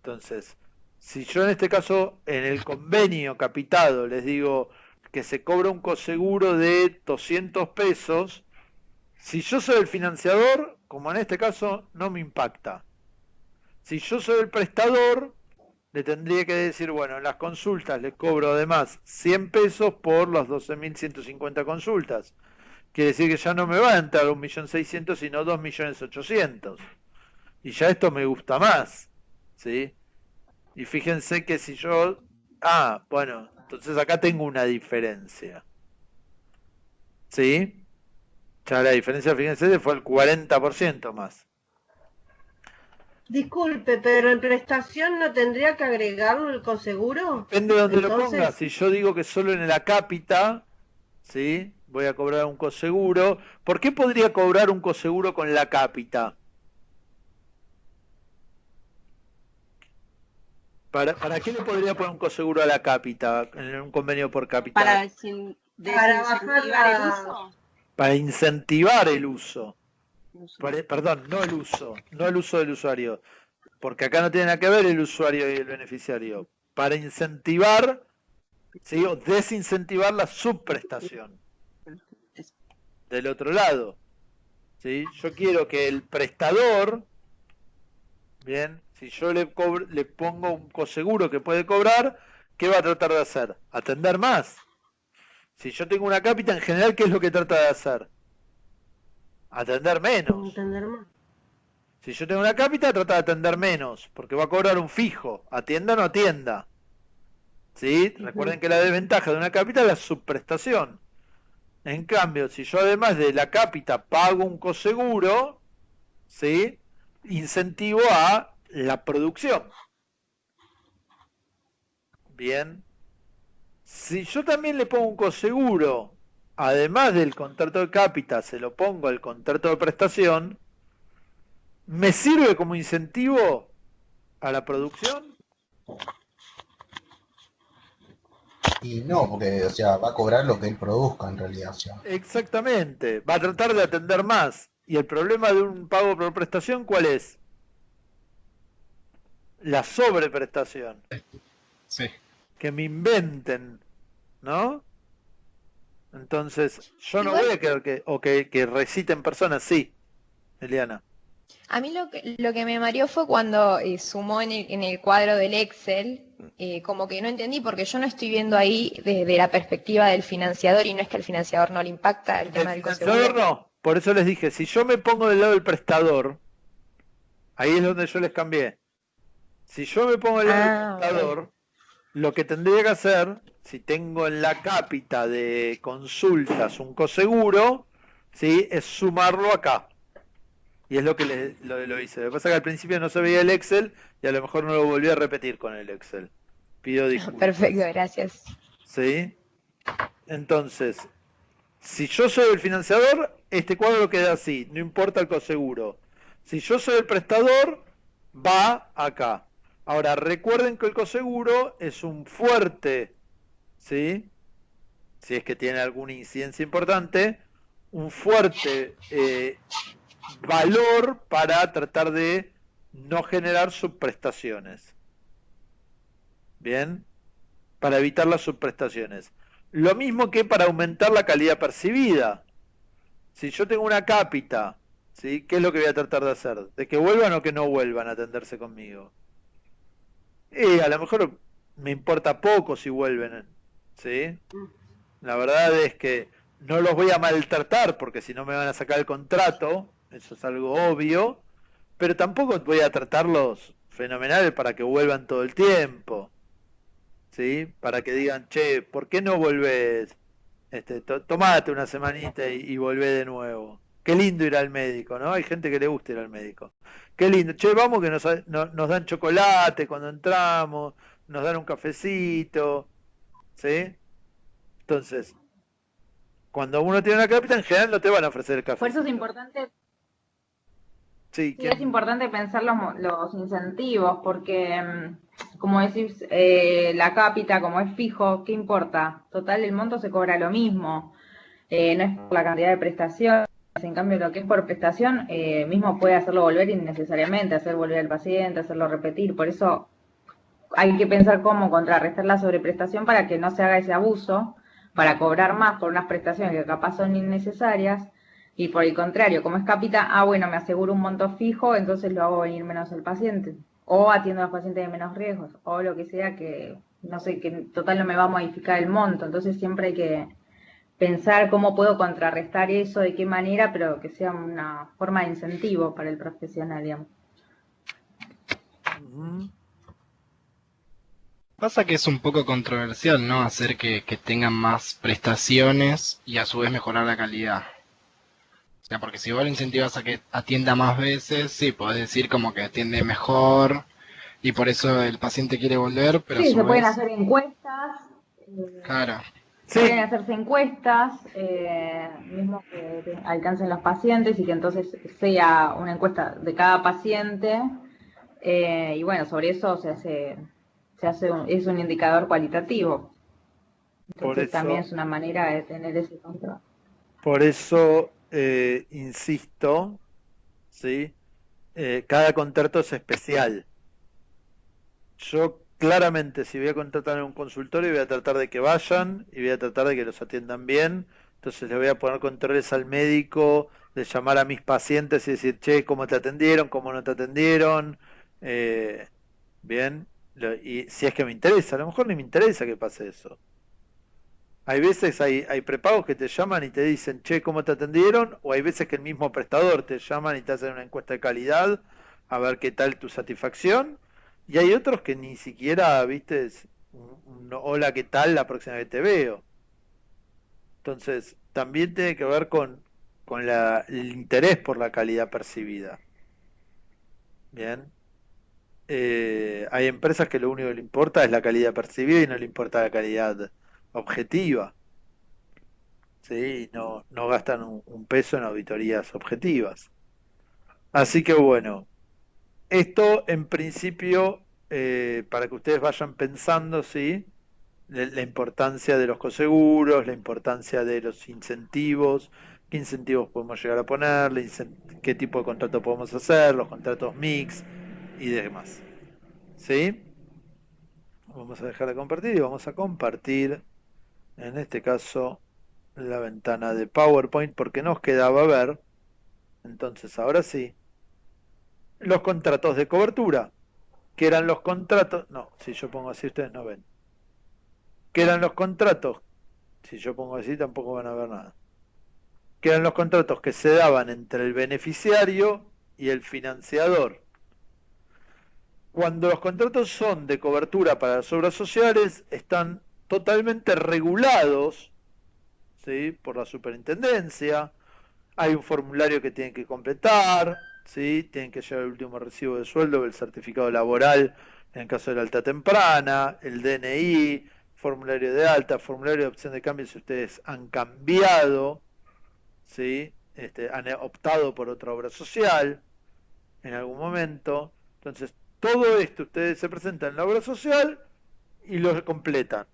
Entonces, si yo en este caso, en el convenio capitado, les digo que se cobra un coseguro de 200 pesos, si yo soy el financiador, como en este caso, no me impacta. Si yo soy el prestador, le tendría que decir, bueno, en las consultas les cobro además 100 pesos por las 12.150 consultas. Quiere decir que ya no me va a entrar 1.600.000, sino 2.800.000. Y ya esto me gusta más, ¿sí? Y fíjense que si yo... bueno, entonces acá tengo una diferencia. ¿Sí? Ya la diferencia, fíjense, fue el 40% más. Disculpe, pero en prestación no tendría que agregarlo el coseguro. Depende de donde lo Entonces, ponga. Si yo digo que solo en la cápita, ¿sí? Voy a cobrar un coseguro. ¿Por qué podría cobrar un coseguro con la cápita? ¿Para qué le podría poner un coseguro a la cápita en un convenio por cápita? Para desincentivar bajar el uso. Para incentivar el uso. Perdón, no el uso del usuario, porque acá no tiene nada que ver el usuario y el beneficiario. Para incentivar, ¿sí? O desincentivar la subprestación del otro lado, ¿sí? Yo quiero que el prestador, bien, si yo le pongo un coseguro que puede cobrar, ¿qué va a tratar de hacer? Atender más. Si yo tengo una cápita, en general, ¿qué es lo que trata de hacer? Atender menos. Si yo tengo una cápita, trata de atender menos, porque va a cobrar un fijo, atienda o no atienda. ¿Sí? Recuerden que la desventaja de una cápita es la subprestación. En cambio, si yo además de la cápita pago un coseguro, ¿sí? Incentivo a la producción. Bien. Si yo también le pongo un coseguro, además del contrato de cápita, se lo pongo al contrato de prestación, ¿me sirve como incentivo a la producción? Y no, porque, o sea, va a cobrar lo que él produzca en realidad, o sea. Exactamente, va a tratar de atender más. ¿Y el problema de un pago por prestación cuál es? La sobreprestación. Sí. Que me inventen, ¿no? Entonces, yo no Igual- voy a querer que reciten personas, sí, Eliana. A mí lo que me mareó fue cuando sumó en el cuadro del Excel, como que no entendí, porque yo no estoy viendo ahí desde la perspectiva del financiador, y no es que al financiador no le impacta el tema del Financiador coseguro. no, por eso les dije, si yo me pongo del lado del prestador, ahí es donde yo les cambié. Si yo me pongo del lado del prestador, lo que tendría que hacer, si tengo en la cápita de consultas un coseguro, ¿sí? Es sumarlo acá. Y es lo que lo hice. Lo que pasa es que al principio no se veía el Excel y a lo mejor no lo volví a repetir con el Excel. Pido disculpas. Perfecto, gracias. ¿Sí? Entonces, si yo soy el financiador, este cuadro queda así, no importa el coseguro. Si yo soy el prestador, va acá. Ahora, recuerden que el coseguro es un fuerte, ¿sí? Si es que tiene alguna incidencia importante, un fuerte valor para tratar de no generar subprestaciones. Bien, para evitar las subprestaciones. Lo mismo que para aumentar la calidad percibida. Si yo tengo una cápita, ¿sí? ¿Qué es lo que voy a tratar de hacer? ¿De que vuelvan o que no vuelvan a atenderse conmigo? Y a lo mejor me importa poco si vuelven, ¿sí? La verdad es que no los voy a maltratar porque si no me van a sacar el contrato, eso es algo obvio, pero tampoco voy a tratarlos fenomenales para que vuelvan todo el tiempo, ¿sí? Para que digan, che, ¿por qué no volvés? Tomate una semanita y volvé de nuevo. Qué lindo ir al médico, ¿no? Hay gente que le gusta ir al médico. Qué lindo. Che, vamos que nos dan chocolate cuando entramos, nos dan un cafecito, ¿sí? Entonces, cuando uno tiene una cápita, en general no te van a ofrecer el café. Por eso es importante, Sí, sí, es importante pensar los incentivos, porque, como decís, la cápita, como es fijo, ¿qué importa? Total, el monto se cobra lo mismo, no es por la cantidad de prestaciones. En cambio, lo que es por prestación, mismo puede hacerlo volver innecesariamente, hacer volver al paciente, hacerlo repetir. Por eso hay que pensar cómo contrarrestar la sobreprestación para que no se haga ese abuso, para cobrar más por unas prestaciones que capaz son innecesarias, y por el contrario, como es capita, bueno, me aseguro un monto fijo, entonces lo hago venir menos al paciente, o atiendo a los pacientes de menos riesgos, o lo que sea que, no sé, que en total no me va a modificar el monto, entonces siempre hay que pensar cómo puedo contrarrestar eso, de qué manera, pero que sea una forma de incentivo para el profesional, digamos. Pasa que es un poco controversial, ¿no? Hacer que tengan más prestaciones y a su vez mejorar la calidad. O sea, porque si vos lo incentivas a que atienda más veces, sí, podés decir como que atiende mejor y por eso el paciente quiere volver, pero a Sí, su se pueden vez... hacer encuestas, Claro. pueden hacerse encuestas, mismo que alcancen los pacientes y que entonces sea una encuesta de cada paciente, y bueno, sobre eso es un indicador cualitativo. Por Entonces también eso, es una manera de tener ese control. por eso insisto, ¿sí? Cada contrato es especial. Yo claramente, si voy a contratar en un consultorio, voy a tratar de que vayan y voy a tratar de que los atiendan bien. Entonces le voy a poner controles al médico, de llamar a mis pacientes y decir, che, ¿cómo te atendieron? ¿Cómo no te atendieron? Bien. Y si es que me interesa, a lo mejor ni me interesa que pase eso. Hay veces, hay prepagos que te llaman y te dicen, che, ¿cómo te atendieron? O hay veces que el mismo prestador te llaman y te hacen una encuesta de calidad a ver qué tal tu satisfacción. Y hay otros que ni siquiera, viste, es hola, ¿qué tal? La próxima vez te veo. Entonces, también tiene que ver con el interés por la calidad percibida. Bien. Hay empresas que lo único que le importa es la calidad percibida y no le importa la calidad objetiva. ¿Sí? No gastan un peso en auditorías objetivas. Así que bueno, esto en principio, para que ustedes vayan pensando, ¿sí? La importancia de los coseguros, la importancia de los incentivos, qué incentivos podemos llegar a ponerle, qué tipo de contrato podemos hacer, los contratos mix y demás. ¿Sí? Vamos a dejar de compartir y vamos a compartir, en este caso, la ventana de PowerPoint porque nos quedaba ver. Entonces, ahora sí, los contratos de cobertura, que eran los contratos, no, si yo pongo así ustedes no ven, que eran los contratos, si yo pongo así tampoco van a ver nada, que eran los contratos que se daban entre el beneficiario y el financiador. Cuando los contratos son de cobertura para las obras sociales, están totalmente regulados, ¿sí? Por la superintendencia. Hay un formulario que tienen que completar, ¿sí? Tienen que llevar el último recibo de sueldo, el certificado laboral en el caso de la alta temprana, el DNI, formulario de alta, formulario de opción de cambio si ustedes han cambiado, ¿sí? Han optado por otra obra social en algún momento. Entonces, todo esto ustedes se presentan en la obra social y lo completan,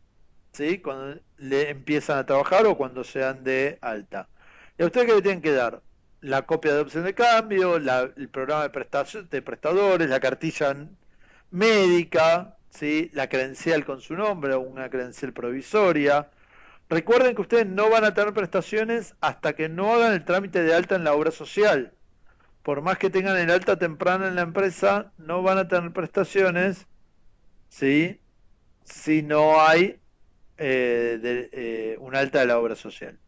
¿sí? Cuando le empiezan a trabajar o cuando sean de alta. ¿Y a ustedes qué le tienen que dar? La copia de opción de cambio, el programa de prestadores, la cartilla médica, ¿sí? La credencial con su nombre o una credencial provisoria. Recuerden que ustedes no van a tener prestaciones hasta que no hagan el trámite de alta en la obra social. Por más que tengan el alta temprana en la empresa, no van a tener prestaciones, ¿sí? Si no hay un alta de la obra social.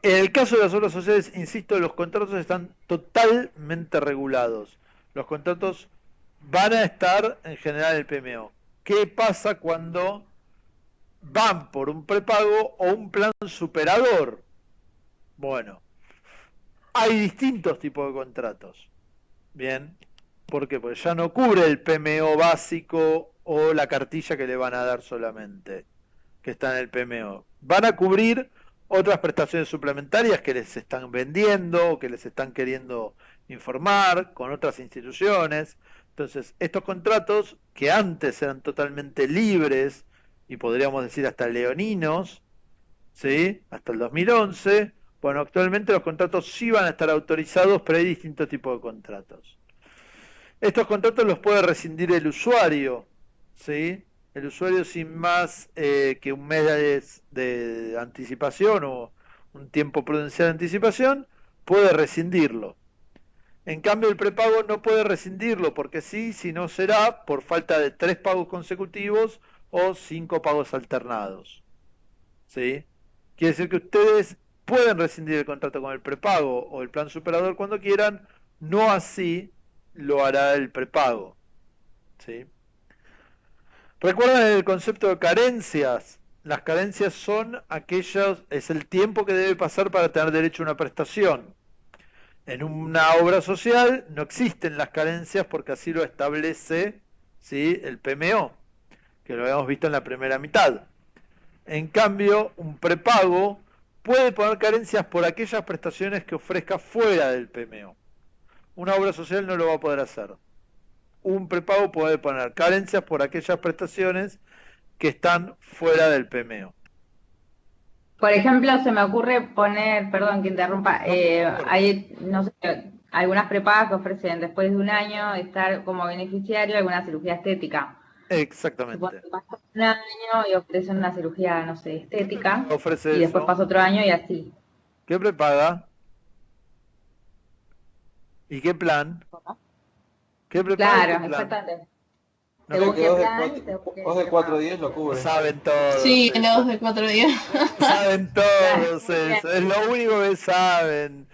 En el caso de las obras sociales, insisto, los contratos están totalmente regulados. Los contratos van a estar en general en el PMO. ¿Qué pasa cuando van por un prepago o un plan superador? Bueno, hay distintos tipos de contratos. Bien, ¿por qué? Porque ya no cubre el PMO básico o la cartilla que le van a dar solamente, que está en el PMO. Van a cubrir otras prestaciones suplementarias que les están vendiendo o que les están queriendo informar con otras instituciones. Entonces, estos contratos que antes eran totalmente libres y podríamos decir hasta leoninos, ¿sí? Hasta el 2011, bueno, actualmente los contratos sí van a estar autorizados, pero hay distintos tipos de contratos. Estos contratos los puede rescindir el usuario, ¿sí? El usuario sin más que un mes de anticipación o un tiempo prudencial de anticipación puede rescindirlo. En cambio el prepago no puede rescindirlo porque sí, si no será por falta de 3 pagos consecutivos o 5 pagos alternados, ¿sí? Quiere decir que ustedes pueden rescindir el contrato con el prepago o el plan superador cuando quieran, no así lo hará el prepago, ¿sí? ¿Recuerdan el concepto de carencias? Las carencias son aquellas, es el tiempo que debe pasar para tener derecho a una prestación. En una obra social no existen las carencias porque así lo establece, ¿sí?, el PMO, que lo habíamos visto en la primera mitad. En cambio, un prepago puede poner carencias por aquellas prestaciones que ofrezca fuera del PMO. Una obra social no lo va a poder hacer. Un prepago puede poner carencias por aquellas prestaciones que están fuera del PMO. Por ejemplo, se me ocurre poner, perdón que interrumpa, hay, no sé, algunas prepagas que ofrecen después de un año estar como beneficiario de alguna cirugía estética. Exactamente. Supongo que pasa un año y ofrecen una cirugía, no sé, estética, Ofrece y después eso. pasa otro año y así. ¿Qué prepaga? ¿Y qué plan? ¿Qué prepaga? Claro, ¿Y qué plan? exactamente. No, Según Creo que qué plan, 2 de 4 días lo lo cubre. saben todos. Sí, eso. la 2 de 4 días. Saben todos Muy bien. eso. Es lo único que saben.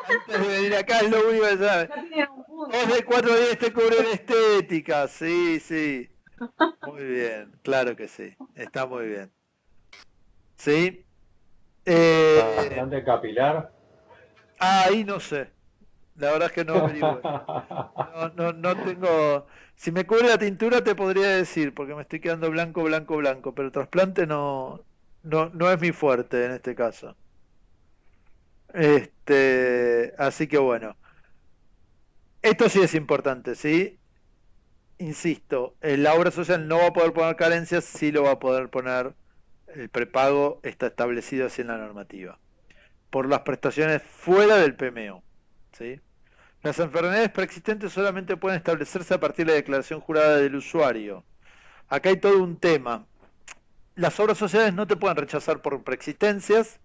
Antes de venir acá es lo único que saben. Ya tienen un punto. 2 de 4 días te cubren estética. Sí, sí. Muy bien. Claro que sí. Está muy bien. ¿Sí? Bastante capilar. Ahí no sé. La verdad es que no averigüé. No tengo. Si me cubre la tintura te podría decir, porque me estoy quedando blanco, blanco, blanco, pero el trasplante no es mi fuerte en este caso. Así que bueno. Esto sí es importante, ¿sí? Insisto, la obra social no va a poder poner carencias, sí lo va a poder poner el prepago, está establecido así en la normativa. Por las prestaciones fuera del PMO, ¿sí? Las enfermedades preexistentes solamente pueden establecerse a partir de la declaración jurada del usuario. Acá hay todo un tema. Las obras sociales no te pueden rechazar por preexistencias.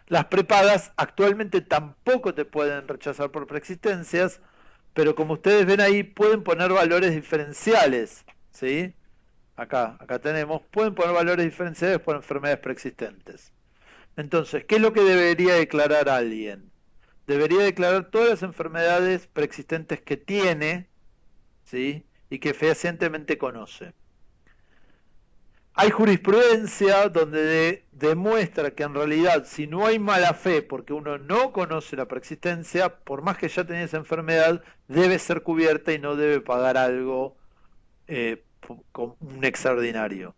Las prepagas actualmente tampoco te pueden rechazar por preexistencias, pero como ustedes ven ahí, pueden poner valores diferenciales, ¿sí? Acá tenemos, pueden poner valores diferenciales por enfermedades preexistentes. Entonces, ¿qué es lo que debería declarar alguien? Debería declarar todas las enfermedades preexistentes que tiene, ¿sí?, y que fehacientemente conoce. Hay jurisprudencia donde demuestra que en realidad si no hay mala fe porque uno no conoce la preexistencia, por más que ya tenía esa enfermedad, debe ser cubierta y no debe pagar algo con un extraordinario.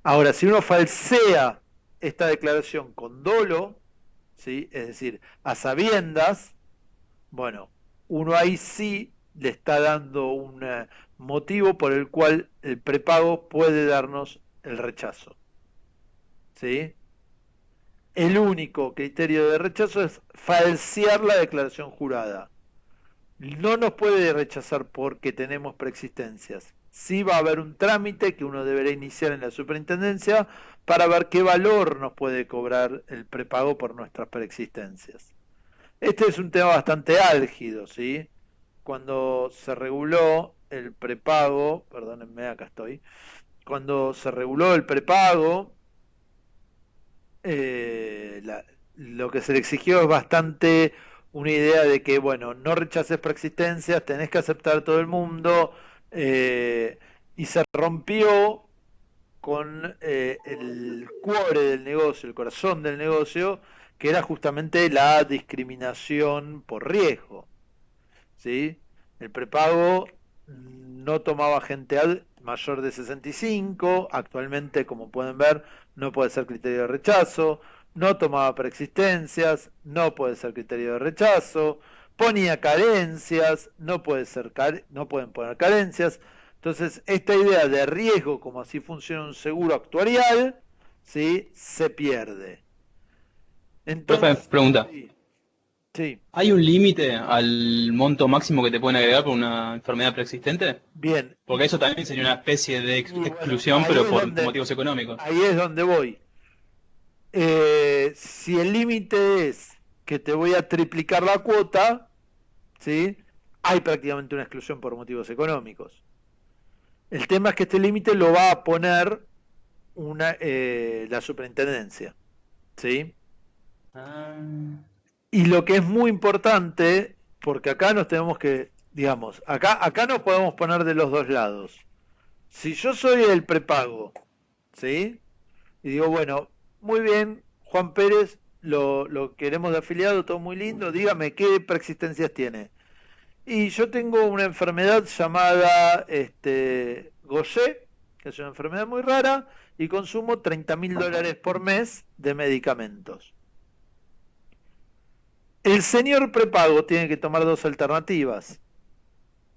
Ahora, si uno falsea esta declaración con dolo, ¿sí?, es decir, a sabiendas, bueno, uno ahí sí le está dando un motivo por el cual el prepago puede darnos el rechazo, ¿sí? El único criterio de rechazo es falsear la declaración jurada. No nos puede rechazar porque tenemos preexistencias. Sí va a haber un trámite que uno deberá iniciar en la superintendencia para ver qué valor nos puede cobrar el prepago por nuestras preexistencias. Este es un tema bastante álgido, ¿sí? Cuando se reguló el prepago, perdónenme, acá estoy, cuando se reguló el prepago, lo que se le exigió es bastante una idea de que, bueno, no rechaces preexistencias, tenés que aceptar todo el mundo, y se rompió con el cuore del negocio, el corazón del negocio, que era justamente la discriminación por riesgo, ¿sí? El prepago no tomaba gente mayor de 65, actualmente, como pueden ver, no puede ser criterio de rechazo, no tomaba preexistencias, no puede ser criterio de rechazo, ponía carencias, no pueden poner carencias. Entonces, esta idea de riesgo, como así funciona un seguro actuarial, ¿sí?, se pierde. Entonces, Profe, pregunta. sí. Sí, ¿Hay un límite al monto máximo que te pueden agregar por una enfermedad preexistente? bien. Porque eso también sería una especie de Y bueno, exclusión, ahí pero es por donde, motivos económicos. ahí es donde voy. Si el límite es que te voy a triplicar la cuota, ¿sí? Hay prácticamente una exclusión por motivos económicos. El tema es que este límite lo va a poner la superintendencia, ¿sí? Ah, Y lo que es muy importante, porque acá nos tenemos que, digamos, acá nos podemos poner de los dos lados. Si yo soy el prepago, ¿sí? Y digo, bueno, muy bien, Juan Pérez, lo queremos de afiliado, todo muy lindo, dígame qué preexistencias tiene. Y yo tengo una enfermedad llamada Gaucher, que es una enfermedad muy rara, y consumo $30.000 por mes de medicamentos. El señor prepago tiene que tomar dos alternativas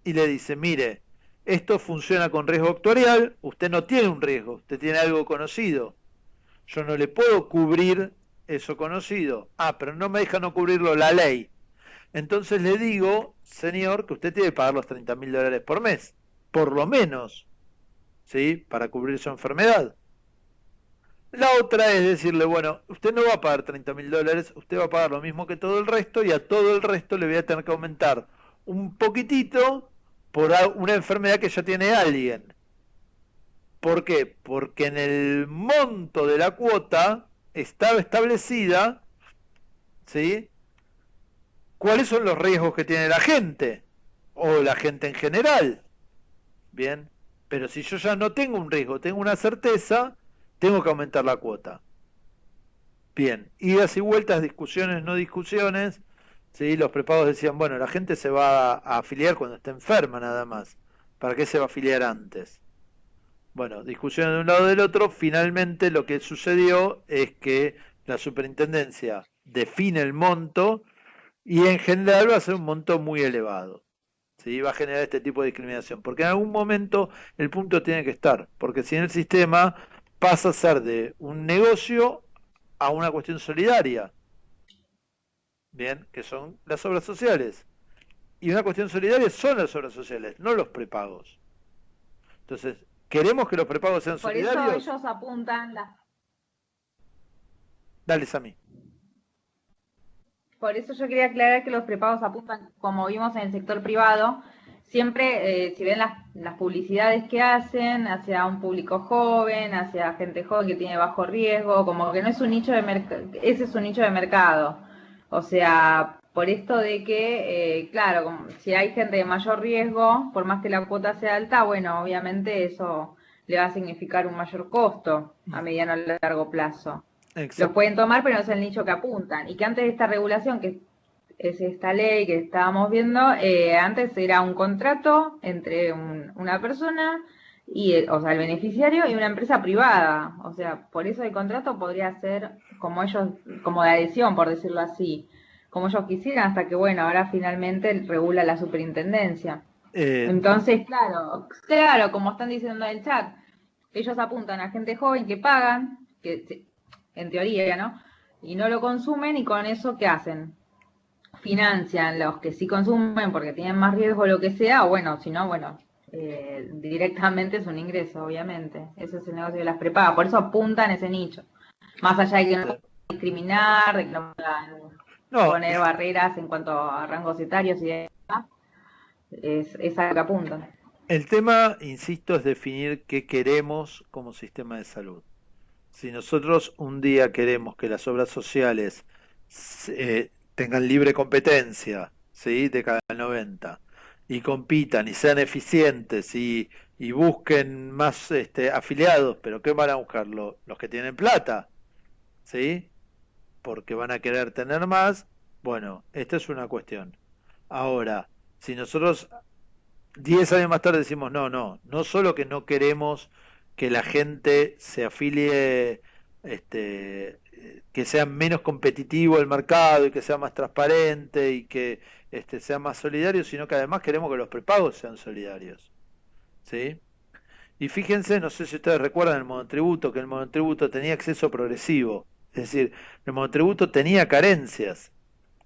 y le dice, mire, esto funciona con riesgo actuarial, usted no tiene un riesgo, usted tiene algo conocido. Yo no le puedo cubrir eso conocido. Ah, pero no me deja no cubrirlo la ley. Entonces le digo, señor, que usted tiene que pagar los $30.000 por mes, por lo menos, ¿sí? Para cubrir su enfermedad. La otra es decirle, bueno, usted no va a pagar $30.000, usted va a pagar lo mismo que todo el resto y a todo el resto le voy a tener que aumentar un poquitito por una enfermedad que ya tiene alguien. ¿Por qué? Porque en el monto de la cuota estaba establecida, ¿sí? ¿Cuáles son los riesgos que tiene la gente? O la gente en general. Bien, pero si yo ya no tengo un riesgo, tengo una certeza, tengo que aumentar la cuota. Bien, idas y vueltas, discusiones, no discusiones, ¿sí? Los prepagos decían, bueno, la gente se va a afiliar cuando esté enferma nada más. ¿Para qué se va a afiliar antes? Bueno, discusiones de un lado del otro, finalmente lo que sucedió es que la superintendencia define el monto y en general va a ser un monto muy elevado. ¿Sí? Va a generar este tipo de discriminación, porque en algún momento el punto tiene que estar, porque si en el sistema pasa a ser de un negocio a una cuestión solidaria, bien, que son las obras sociales, y una cuestión solidaria son las obras sociales, no los prepagos. Entonces, ¿queremos que los prepagos sean Por eso solidarios? ellos apuntan Dale, Sami. Por eso yo quería aclarar que los prepagos apuntan, como vimos en el sector privado, siempre, si ven las publicidades que hacen, hacia un público joven, hacia gente joven que tiene bajo riesgo, como que no es un nicho de mercado, ese es un nicho de mercado. O sea, por esto de que, claro, si hay gente de mayor riesgo, por más que la cuota sea alta, bueno, obviamente eso le va a significar un mayor costo a mediano o largo plazo. Los pueden tomar, pero no es el nicho que apuntan. Y que antes de esta regulación, que es esta ley que estábamos viendo, antes era un contrato entre una persona, o sea, el beneficiario y una empresa privada. O sea, por eso el contrato podría ser como ellos, como de adhesión, por decirlo así, como ellos quisieran, hasta que, bueno, ahora finalmente regula la superintendencia. Entonces, claro, como están diciendo en el chat, ellos apuntan a gente joven que pagan, que en teoría, ¿no? Y no lo consumen, y con eso, ¿qué hacen? Financian los que sí consumen porque tienen más riesgo o lo que sea, o bueno, si no, bueno, directamente es un ingreso, obviamente. Ese es el negocio de las prepagas, por eso apuntan ese nicho. Más allá de que no puedan discriminar, de que no puedan poner barreras en cuanto a rangos etarios y demás, es a lo que apuntan. El tema, insisto, es definir qué queremos como sistema de salud. Si nosotros un día queremos que las obras sociales tengan libre competencia, ¿sí? Década del 90, y compitan y sean eficientes y busquen más afiliados, pero ¿qué van a buscar? Los que tienen plata, ¿sí? Porque van a querer tener más. Bueno, esta es una cuestión. Ahora, si nosotros 10 años más tarde decimos, no solo que no queremos que la gente se afilie, que sea menos competitivo el mercado y que sea más transparente y que sea más solidario, sino que además queremos que los prepagos sean solidarios, ¿sí? Y fíjense, no sé si ustedes recuerdan el monotributo, que el monotributo tenía acceso progresivo, es decir, el monotributo tenía carencias,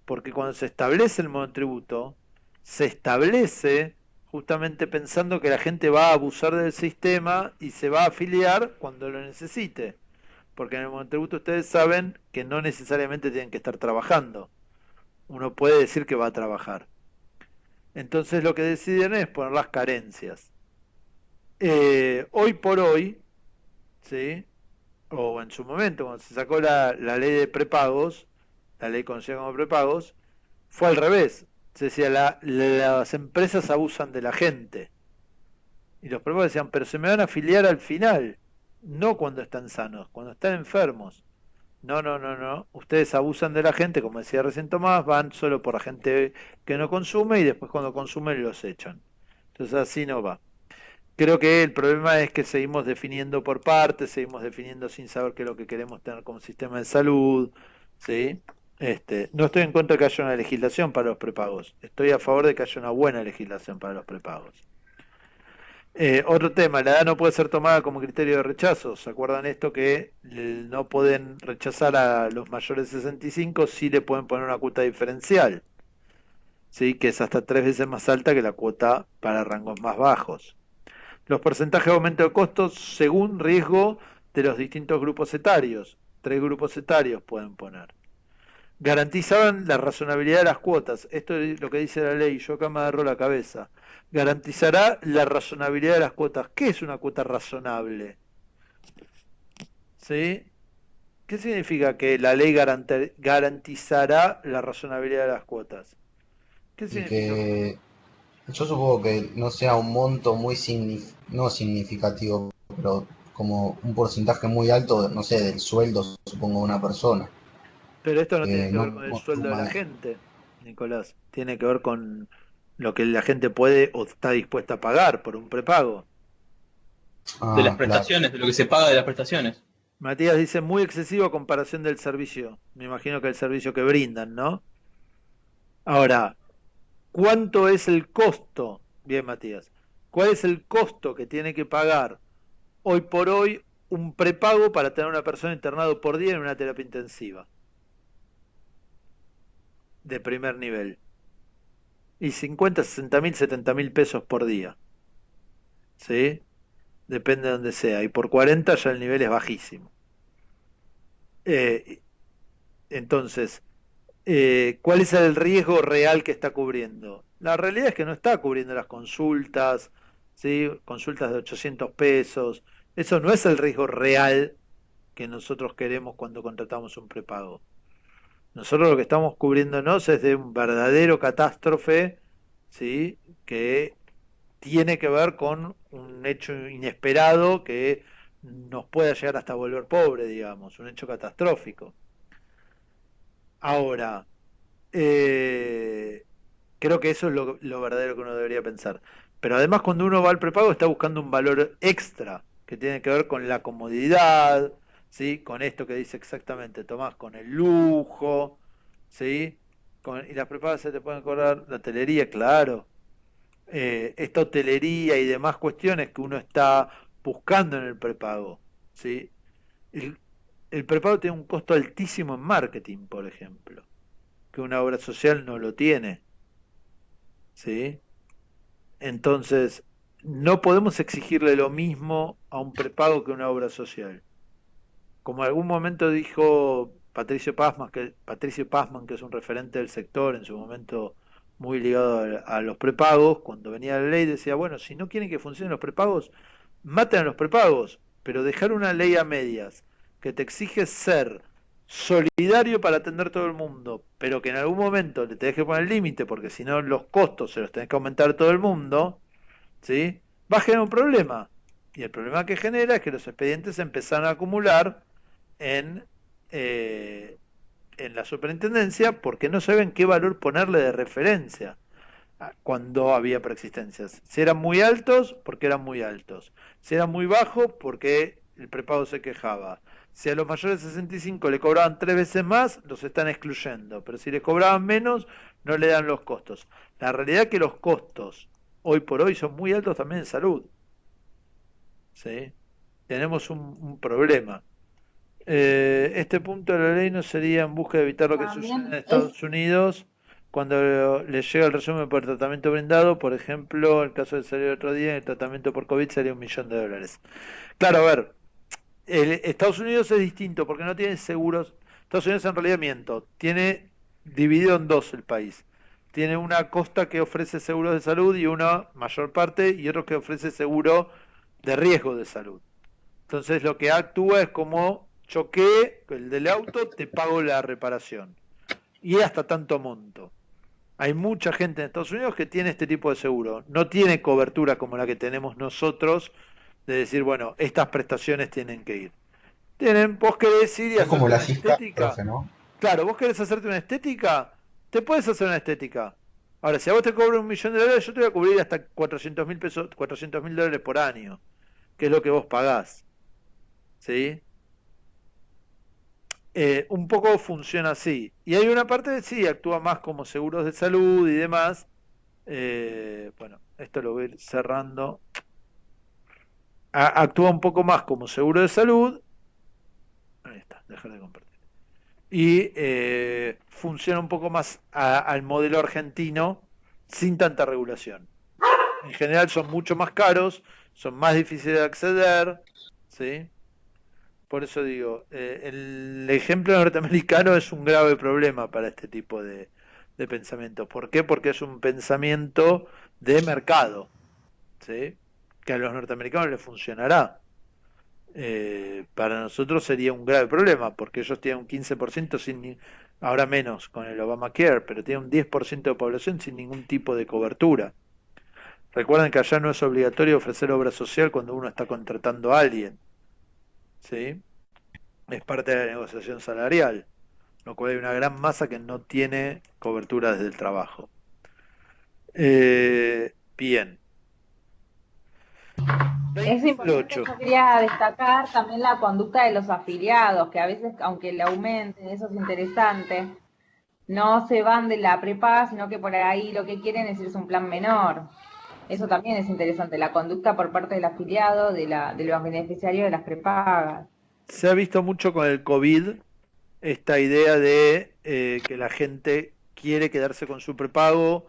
porque cuando se establece el monotributo, se establece justamente pensando que la gente va a abusar del sistema y se va a afiliar cuando lo necesite. Porque en el monotributo ustedes saben que no necesariamente tienen que estar trabajando. Uno puede decir que va a trabajar. Entonces lo que deciden es poner las carencias. Hoy por hoy, ¿sí? O en su momento, cuando se sacó la ley de prepagos, la ley conocida como prepagos, fue al revés. Se decía, las empresas abusan de la gente. Y los prepagos decían, pero se me van a afiliar al final, no cuando están sanos, cuando están enfermos. No, no, no, no. Ustedes abusan de la gente, como decía recién Tomás, van solo por la gente que no consume y después cuando consumen los echan. Entonces así no va. Creo que el problema es que seguimos definiendo por partes, seguimos definiendo sin saber qué es lo que queremos tener como sistema de salud, ¿sí? No estoy en contra de que haya una legislación para los prepagos, estoy a favor de que haya una buena legislación para los prepagos. Otro tema, la edad no puede ser tomada como criterio de rechazo. ¿Se acuerdan esto que no pueden rechazar a los mayores de 65 si le pueden poner una cuota diferencial? ¿Sí? Que es hasta 3 veces más alta que la cuota para rangos más bajos. Los porcentajes de aumento de costos según riesgo de los distintos grupos etarios. 3 grupos etarios pueden poner. Garantizaban la razonabilidad de las cuotas. Esto es lo que dice la ley, yo acá me agarro la cabeza. Garantizará la razonabilidad de las cuotas. ¿Qué es una cuota razonable? ¿Sí? ¿Qué significa que la ley garantizará la razonabilidad de las cuotas? ¿Qué Y significa? que yo supongo que no sea un monto muy no significativo, pero como un porcentaje muy alto, no sé, del sueldo, supongo, de una persona. Pero esto no tiene que ver No con el sueldo de la consuma. gente, Nicolás. Tiene que ver con lo que la gente puede o está dispuesta a pagar por un prepago. De las Ah, claro. prestaciones, de lo que se paga de las prestaciones. Matías dice muy excesivo a comparación del servicio. Me imagino que el servicio que brindan, ¿no? Ahora, ¿cuánto es el costo? Bien, Matías. ¿Cuál es el costo que tiene que pagar hoy por hoy un prepago para tener a una persona internado por día en una terapia intensiva de primer nivel? Y 50, 60 mil, 70 mil pesos por día. ¿Sí? Depende de donde sea. Y por 40 ya el nivel es bajísimo. Entonces, ¿cuál es el riesgo real que está cubriendo? La realidad es que no está cubriendo las consultas, ¿sí? Consultas de 800 pesos. Eso no es el riesgo real que nosotros queremos cuando contratamos un prepago. Nosotros lo que estamos cubriéndonos es de un verdadero catástrofe, ¿sí? Que tiene que ver con un hecho inesperado que nos pueda llegar hasta volver pobre, digamos, un hecho catastrófico. Ahora, creo que eso es lo verdadero que uno debería pensar. Pero además cuando uno va al prepago está buscando un valor extra que tiene que ver con la comodidad, ¿sí? Con esto que dice exactamente Tomás, con el lujo, ¿sí? Y las prepagas se te pueden cobrar la hotelería, claro. Esta hotelería y demás cuestiones que uno está buscando en el prepago, ¿sí? El, el prepago tiene un costo altísimo en marketing, por ejemplo, que una obra social no lo tiene, ¿sí? Entonces, no podemos exigirle lo mismo a un prepago que a una obra social. Como en algún momento dijo Patricio Pazman, que es un referente del sector, en su momento muy ligado a los prepagos, cuando venía la ley decía, bueno, si no quieren que funcionen los prepagos, maten a los prepagos, pero dejar una ley a medias que te exige ser solidario para atender todo el mundo, pero que en algún momento le tenés que poner límite, porque si no los costos se los tenés que aumentar a todo el mundo, ¿sí? Va a generar un problema. Y el problema que genera es que los expedientes se empezaron a acumular en, eh, en la superintendencia porque no saben qué valor ponerle de referencia cuando había preexistencias. Si eran muy altos, porque eran muy altos. Si eran muy bajos, porque el prepago se quejaba. Si a los mayores de 65 le cobraban 3 veces más, los están excluyendo. Pero si le cobraban menos, no le dan los costos. La realidad es que los costos hoy por hoy son muy altos también en salud. ¿Sí? Tenemos un problema. Este punto de la ley no sería en busca de evitar lo que sucede en También es, Estados Unidos cuando le llega el resumen por el tratamiento brindado. Por ejemplo, el caso que salió el otro día, el tratamiento por COVID sería $1.000.000. Claro, a ver, Estados Unidos es distinto porque no tiene seguros. Estados Unidos en realidad miento, tiene dividido en dos el país. Tiene una costa que ofrece seguros de salud y una mayor parte y otro que ofrece seguro de riesgo de salud. Entonces lo que actúa es como choqué el del auto, te pago la reparación. Y hasta tanto monto. Hay mucha gente en Estados Unidos que tiene este tipo de seguro. No tiene cobertura como la que tenemos nosotros de decir, bueno, estas prestaciones tienen que ir. Vos querés ir y Es como hacerte la una estética. profe, ¿no? Claro, vos querés hacerte una estética, te puedes hacer una estética. Ahora, si a vos te cobro $1.000.000, yo te voy a cubrir hasta 400.000 pesos, $400.000 por año, que es lo que vos pagás. ¿Sí? Un poco funciona así. Y hay una parte de sí, actúa más como seguros de salud y demás. Bueno, esto lo voy a ir cerrando. Actúa un poco más como seguro de salud. Ahí está, dejar de compartir. Y funciona un poco más al modelo argentino sin tanta regulación. En general son mucho más caros, son más difíciles de acceder, ¿sí? Por eso digo, el ejemplo norteamericano es un grave problema para este tipo de pensamientos. ¿Por qué? Porque es un pensamiento de mercado, ¿sí? Que a los norteamericanos les funcionará. Para nosotros sería un grave problema, porque ellos tienen un 15% ahora menos con el Obamacare, pero tienen un 10% de población sin ningún tipo de cobertura. Recuerden que allá no es obligatorio ofrecer obra social cuando uno está contratando a alguien, ¿sí? Es parte de la negociación salarial, lo cual hay una gran masa que no tiene cobertura desde el trabajo. Bien. es importante, yo quería destacar también la conducta de los afiliados, que a veces, aunque le aumenten, eso es interesante, no se van de la prepaga, sino que por ahí lo que quieren es irse a un plan menor. Eso también es interesante, la conducta por parte del afiliado, de los beneficiarios de las prepagas. Se ha visto mucho con el COVID esta idea de que la gente quiere quedarse con su prepago,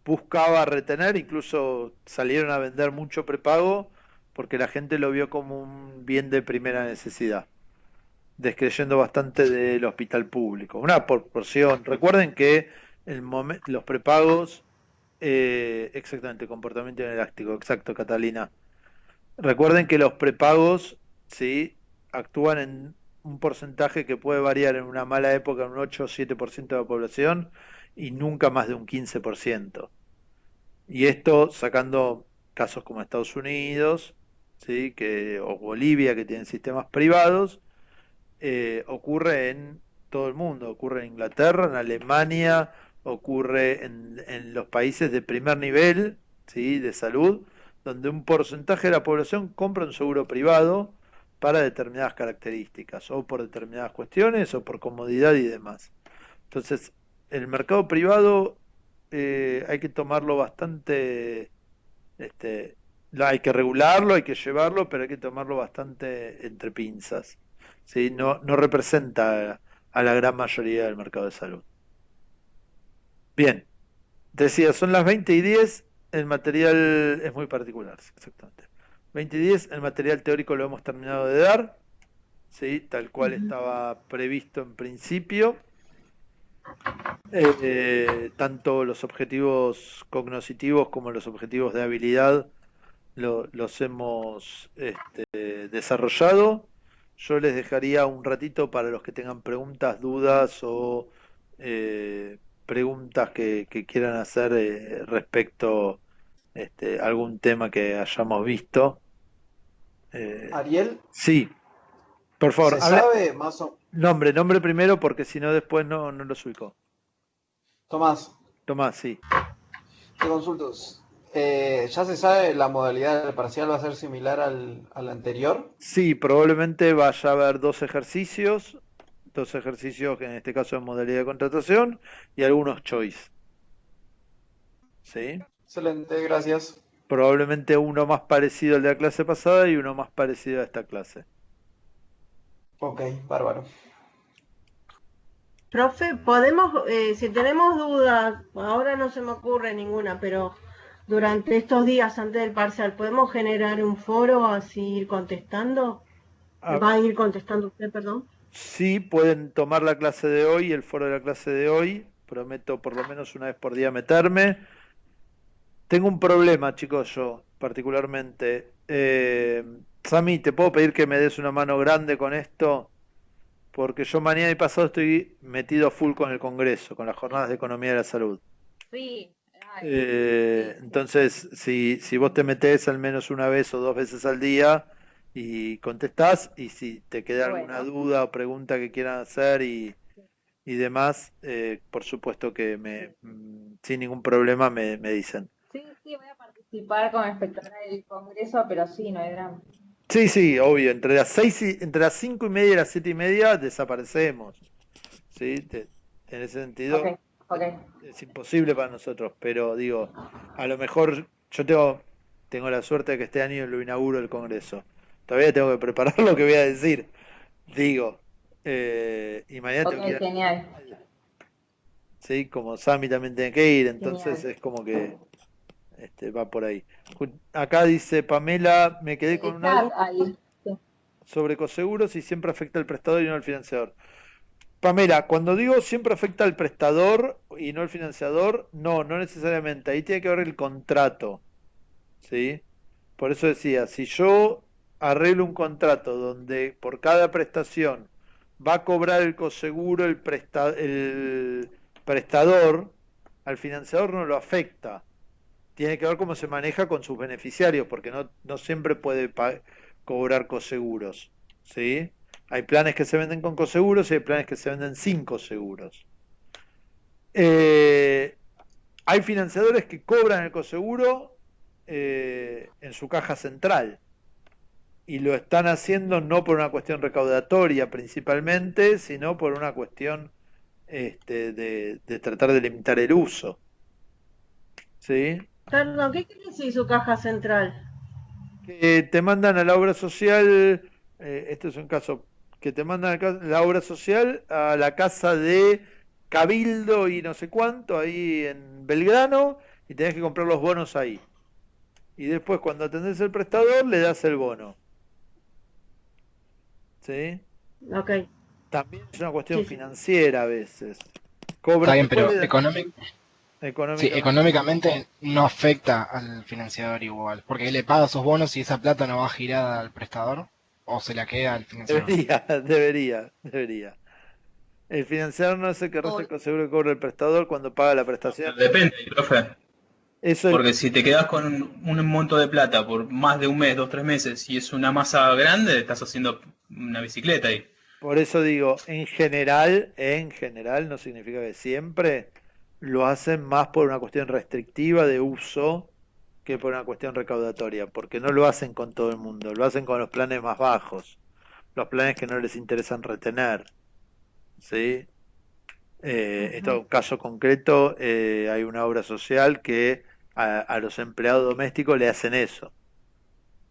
buscaba retener, incluso salieron a vender mucho prepago porque la gente lo vio como un bien de primera necesidad, descreyendo bastante del hospital público. Una proporción. Recuerden que los prepagos, exactamente, comportamiento inelástico, exacto, Catalina. Recuerden que los prepagos, ¿sí?, actúan en un porcentaje que puede variar en una mala época en un 8 o 7% de la población y nunca más de un 15%. Y esto sacando casos como Estados Unidos, ¿sí?, o Bolivia, que tienen sistemas privados, ocurre en todo el mundo, ocurre en Inglaterra, en Alemania, ocurre en los países de primer nivel, ¿sí?, de salud, donde un porcentaje de la población compra un seguro privado para determinadas características, o por determinadas cuestiones, o por comodidad y demás. Entonces, el mercado privado hay que tomarlo bastante, hay que regularlo, hay que llevarlo, pero hay que tomarlo bastante entre pinzas. ¿Sí? No representa a la gran mayoría del mercado de salud. Bien, decía, son las 20:10, el material es muy particular, exactamente. 20:10, el material teórico lo hemos terminado de dar, ¿sí?, tal cual estaba previsto en principio. Tanto los objetivos cognitivos como los objetivos de habilidad los hemos desarrollado. Yo les dejaría un ratito para los que tengan preguntas, dudas o preguntas que quieran hacer respecto a algún tema que hayamos visto. Ariel, Sí, por favor, ¿se sabe más o nombre primero porque si no después no los ubico. Tomás, Tomás, sí. te consulto. ¿Ya se sabe la modalidad del parcial va a ser similar al anterior? Sí, probablemente vaya a haber dos ejercicios que en este caso en modalidad de contratación y algunos choice. ¿Sí? Excelente, gracias. Probablemente uno más parecido al de la clase pasada y uno más parecido a esta clase. Ok, bárbaro. Profe, podemos, si tenemos dudas, ahora no se me ocurre ninguna, pero durante estos días antes del parcial, ¿podemos generar un foro así ir contestando? Ah, Va a ir contestando usted, perdón. sí, pueden tomar la clase de hoy, el foro de la clase de hoy. Prometo por lo menos una vez por día meterme. Tengo un problema, chicos, yo particularmente. Sami, ¿te puedo pedir que me des una mano grande con esto? Porque yo mañana y pasado estoy metido a full con el Congreso, con las jornadas de Economía de la Salud. Sí, Entonces, si vos te metés al menos una vez o dos veces al día y contestás, y si te queda alguna bueno. duda o pregunta que quieran hacer y demás, por supuesto que sin ningún problema me dicen. Sí, voy a participar como espectadora del Congreso, pero sí, no hay drama. Sí, sí, obvio, entre las 5:30 y las 7:30 desaparecemos, ¿sí? En ese sentido Ok. es imposible para nosotros, pero digo, a lo mejor yo tengo la suerte de que este año lo inauguro el Congreso. Todavía tengo que preparar lo que voy a decir, digo, y mañana tengo que ir Genial. ¿sí? Como Sami también tiene que ir, entonces Genial. es como que va por ahí. Acá dice Pamela, me quedé con una duda Ahí. Sí. sobre coseguros y siempre afecta al prestador y no al financiador. Pamela, cuando digo siempre afecta al prestador y no al financiador, no necesariamente. Ahí tiene que ver el contrato, ¿sí? Por eso decía, si yo arreglo un contrato donde por cada prestación va a cobrar el coseguro el prestador, al financiador no lo afecta. Tiene que ver cómo se maneja con sus beneficiarios, porque no siempre puede cobrar coseguros, ¿sí? Hay planes que se venden con coseguros y hay planes que se venden sin coseguros. Hay financiadores que cobran el coseguro en su caja central y lo están haciendo no por una cuestión recaudatoria principalmente, sino por una cuestión de tratar de limitar el uso, ¿sí? Perdón, ¿qué quiere decir su caja central? Que te mandan a la obra social, este es un caso, que te mandan a la obra social a la casa de Cabildo y no sé cuánto, ahí en Belgrano, y tenés que comprar los bonos ahí. Y después cuando atendés el prestador le das el bono. ¿Sí? Ok. También es una cuestión financiera a veces. Cobran Está bien, pero económicamente. económicamente no afecta al financiador igual, porque él le paga esos bonos y esa plata no va girada al prestador o se la queda al financiador. Debería. El financiador no es el que resta el coseguro que cobra el prestador cuando paga la prestación. Depende, profe. Porque si te quedas con un monto de plata por más de un mes, 2, 3 meses y es una masa grande, estás haciendo una bicicleta ahí. Por eso digo, en general no significa que siempre lo hacen más por una cuestión restrictiva de uso que por una cuestión recaudatoria, porque no lo hacen con todo el mundo, lo hacen con los planes más bajos, los planes que no les interesan retener, ¿sí? Esto es un caso concreto, hay una obra social que a los empleados domésticos le hacen eso,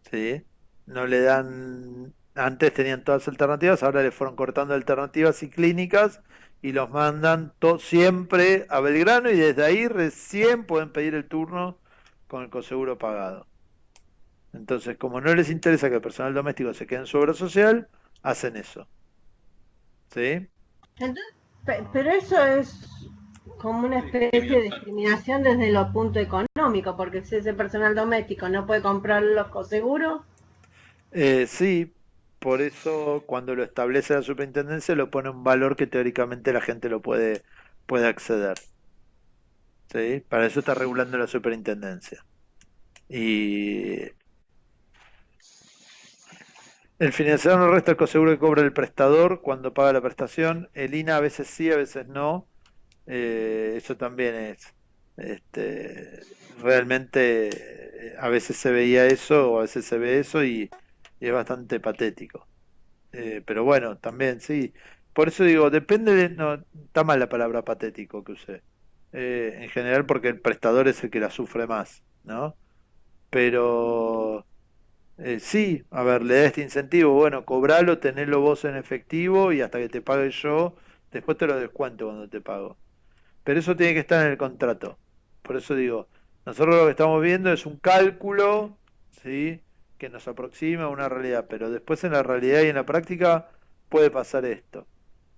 ¿sí? No le dan, antes tenían todas alternativas, ahora le fueron cortando alternativas y clínicas y los mandan siempre a Belgrano y desde ahí recién pueden pedir el turno con el coseguro pagado. Entonces, como no les interesa que el personal doméstico se quede en su obra social, hacen eso. ¿Sí? Entonces, pero eso es como una especie de discriminación desde lo punto económico, porque si ese personal doméstico no puede comprar los coseguros. Sí, por eso cuando lo establece la superintendencia lo pone un valor que teóricamente la gente lo puede acceder. ¿Sí? Para eso está regulando la superintendencia. Y el financiador no resta el coseguro que cobra el prestador cuando paga la prestación. El INA a veces sí, a veces no. Eso también es realmente a veces se veía eso o a veces se ve eso y es bastante patético. Pero bueno, también sí. Por eso digo, depende de... No, está mal la palabra patético que usé. En general porque el prestador es el que la sufre más, ¿no? Pero Sí, a ver, le da este incentivo, bueno, cobralo, tenelo vos en efectivo y hasta que te pague yo, después te lo descuento cuando te pago. Pero eso tiene que estar en el contrato. Por eso digo, nosotros lo que estamos viendo es un cálculo, ¿sí? Que nos aproxima a una realidad, pero después en la realidad y en la práctica puede pasar esto.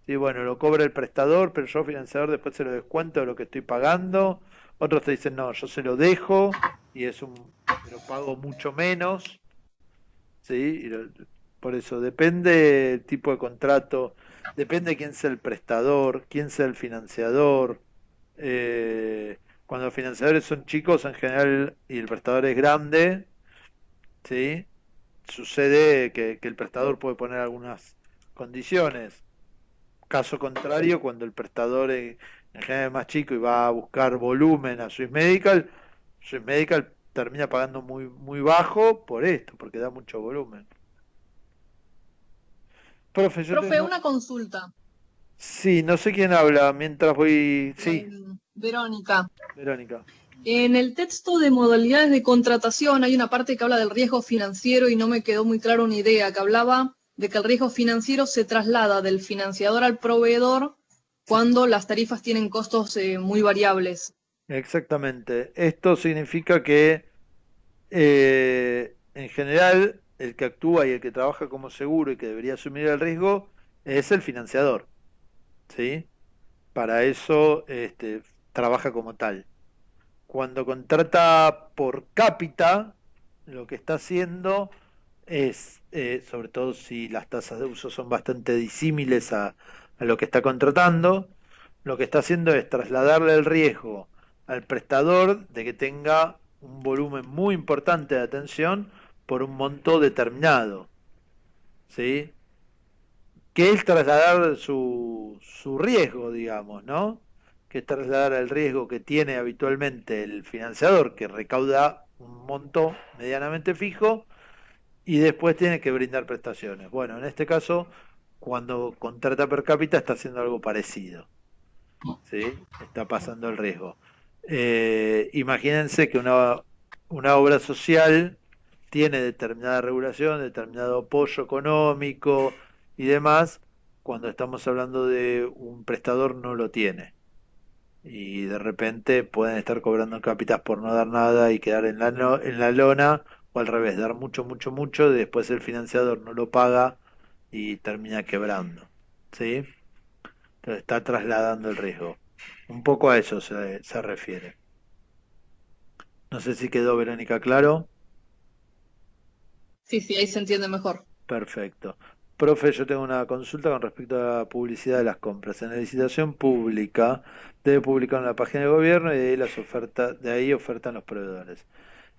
Sí, bueno, lo cobra el prestador, pero yo financiador después se lo descuento de lo que estoy pagando. Otros te dicen, no, yo se lo dejo y lo pago mucho menos, ¿sí? Por eso depende el tipo de contrato, depende quién sea el prestador, quién sea el financiador. Cuando los financiadores son chicos en general y el prestador es grande, ¿sí? Sucede que el prestador puede poner algunas condiciones. Caso contrario, cuando el prestador en general es más chico y va a buscar volumen a Swiss Medical termina pagando muy bajo por esto, porque da mucho volumen. Profe, yo Profe, tengo... una consulta. Sí, no sé quién habla mientras voy... Sí, Verónica. Verónica. En el texto de modalidades de contratación hay una parte que habla del riesgo financiero y no me quedó muy clara una idea, que hablaba de que el riesgo financiero se traslada del financiador al proveedor cuando las tarifas tienen costos muy variables. Exactamente. Esto significa que en general el que actúa y el que trabaja como seguro y que debería asumir el riesgo es el financiador, ¿sí? Para eso trabaja como tal. Cuando contrata por cápita, lo que está haciendo es, sobre todo si las tasas de uso son bastante disímiles a lo que está contratando, lo que está haciendo es trasladarle el riesgo al prestador de que tenga un volumen muy importante de atención por un monto determinado, ¿sí? Que es trasladar su riesgo, digamos, ¿no? Que es trasladar el riesgo que tiene habitualmente el financiador, que recauda un monto medianamente fijo y después tiene que brindar prestaciones. Bueno, en este caso, cuando contrata per cápita está haciendo algo parecido, ¿sí? Está pasando el riesgo. Imagínense que una obra social tiene determinada regulación, determinado apoyo económico y demás, cuando estamos hablando de un prestador no lo tiene. Y de repente pueden estar cobrando cápitas por no dar nada y quedar en en la lona, o al revés, dar mucho, después el financiador no lo paga y termina quebrando, ¿sí? Entonces está trasladando el riesgo. Un poco a eso se refiere. No sé si quedó, Verónica, claro. Sí, ahí se entiende mejor. Perfecto. Profe, yo tengo una consulta con respecto a la publicidad de las compras. En la licitación pública debe publicar en la página de gobierno y de ahí ofertan los proveedores.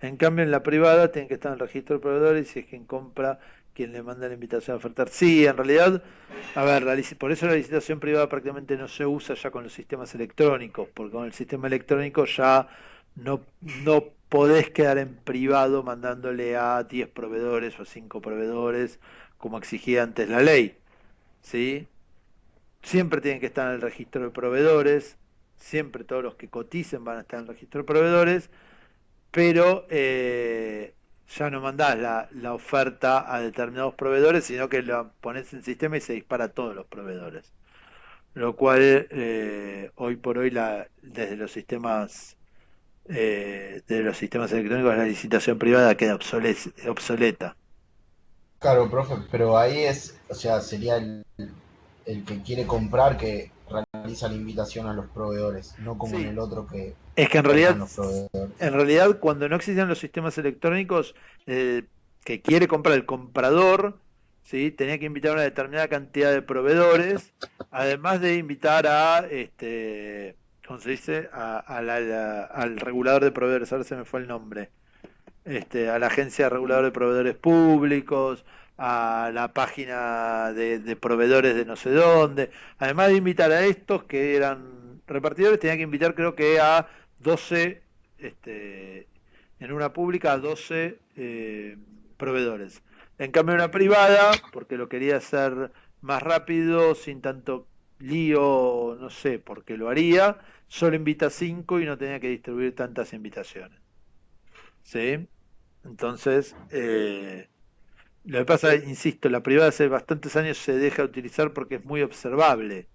En cambio, en la privada tienen que estar en el registro de proveedores y si es quien compra, quien le manda la invitación a ofertar. Sí, en realidad, a ver, por eso la licitación privada prácticamente no se usa ya con los sistemas electrónicos, porque con el sistema electrónico ya no podés quedar en privado mandándole a 10 proveedores o a 5 proveedores como exigía antes la ley, ¿sí? Siempre tienen que estar en el registro de proveedores, siempre todos los que coticen van a estar en el registro de proveedores, pero ya no mandás la oferta a determinados proveedores, sino que la pones en el sistema y se dispara a todos los proveedores. Lo cual hoy por hoy desde los sistemas electrónicos la licitación privada queda obsoleta. Claro, profe, pero ahí o sea, sería el que quiere comprar que realiza la invitación a los proveedores, no como Sí. en el otro que Es que compran los proveedores. en realidad cuando no existían los sistemas electrónicos, que quiere comprar el comprador, ¿sí? Tenía que invitar a una determinada cantidad de proveedores, además de invitar ¿cómo se dice? Al regulador de proveedores, ahora se me fue el nombre, a la agencia regulador de proveedores públicos, a la página de proveedores de no sé dónde, además de invitar a estos que eran repartidores, tenía que invitar creo que a 12, en una pública a 12 proveedores. En cambio en una privada, porque lo quería hacer más rápido, sin tanto lío, no sé, porque lo haría, solo invita a 5 y no tenía que distribuir tantas invitaciones. ¿Sí? Entonces, Lo que pasa, insisto, la privada hace bastantes años se deja utilizar porque es muy observable.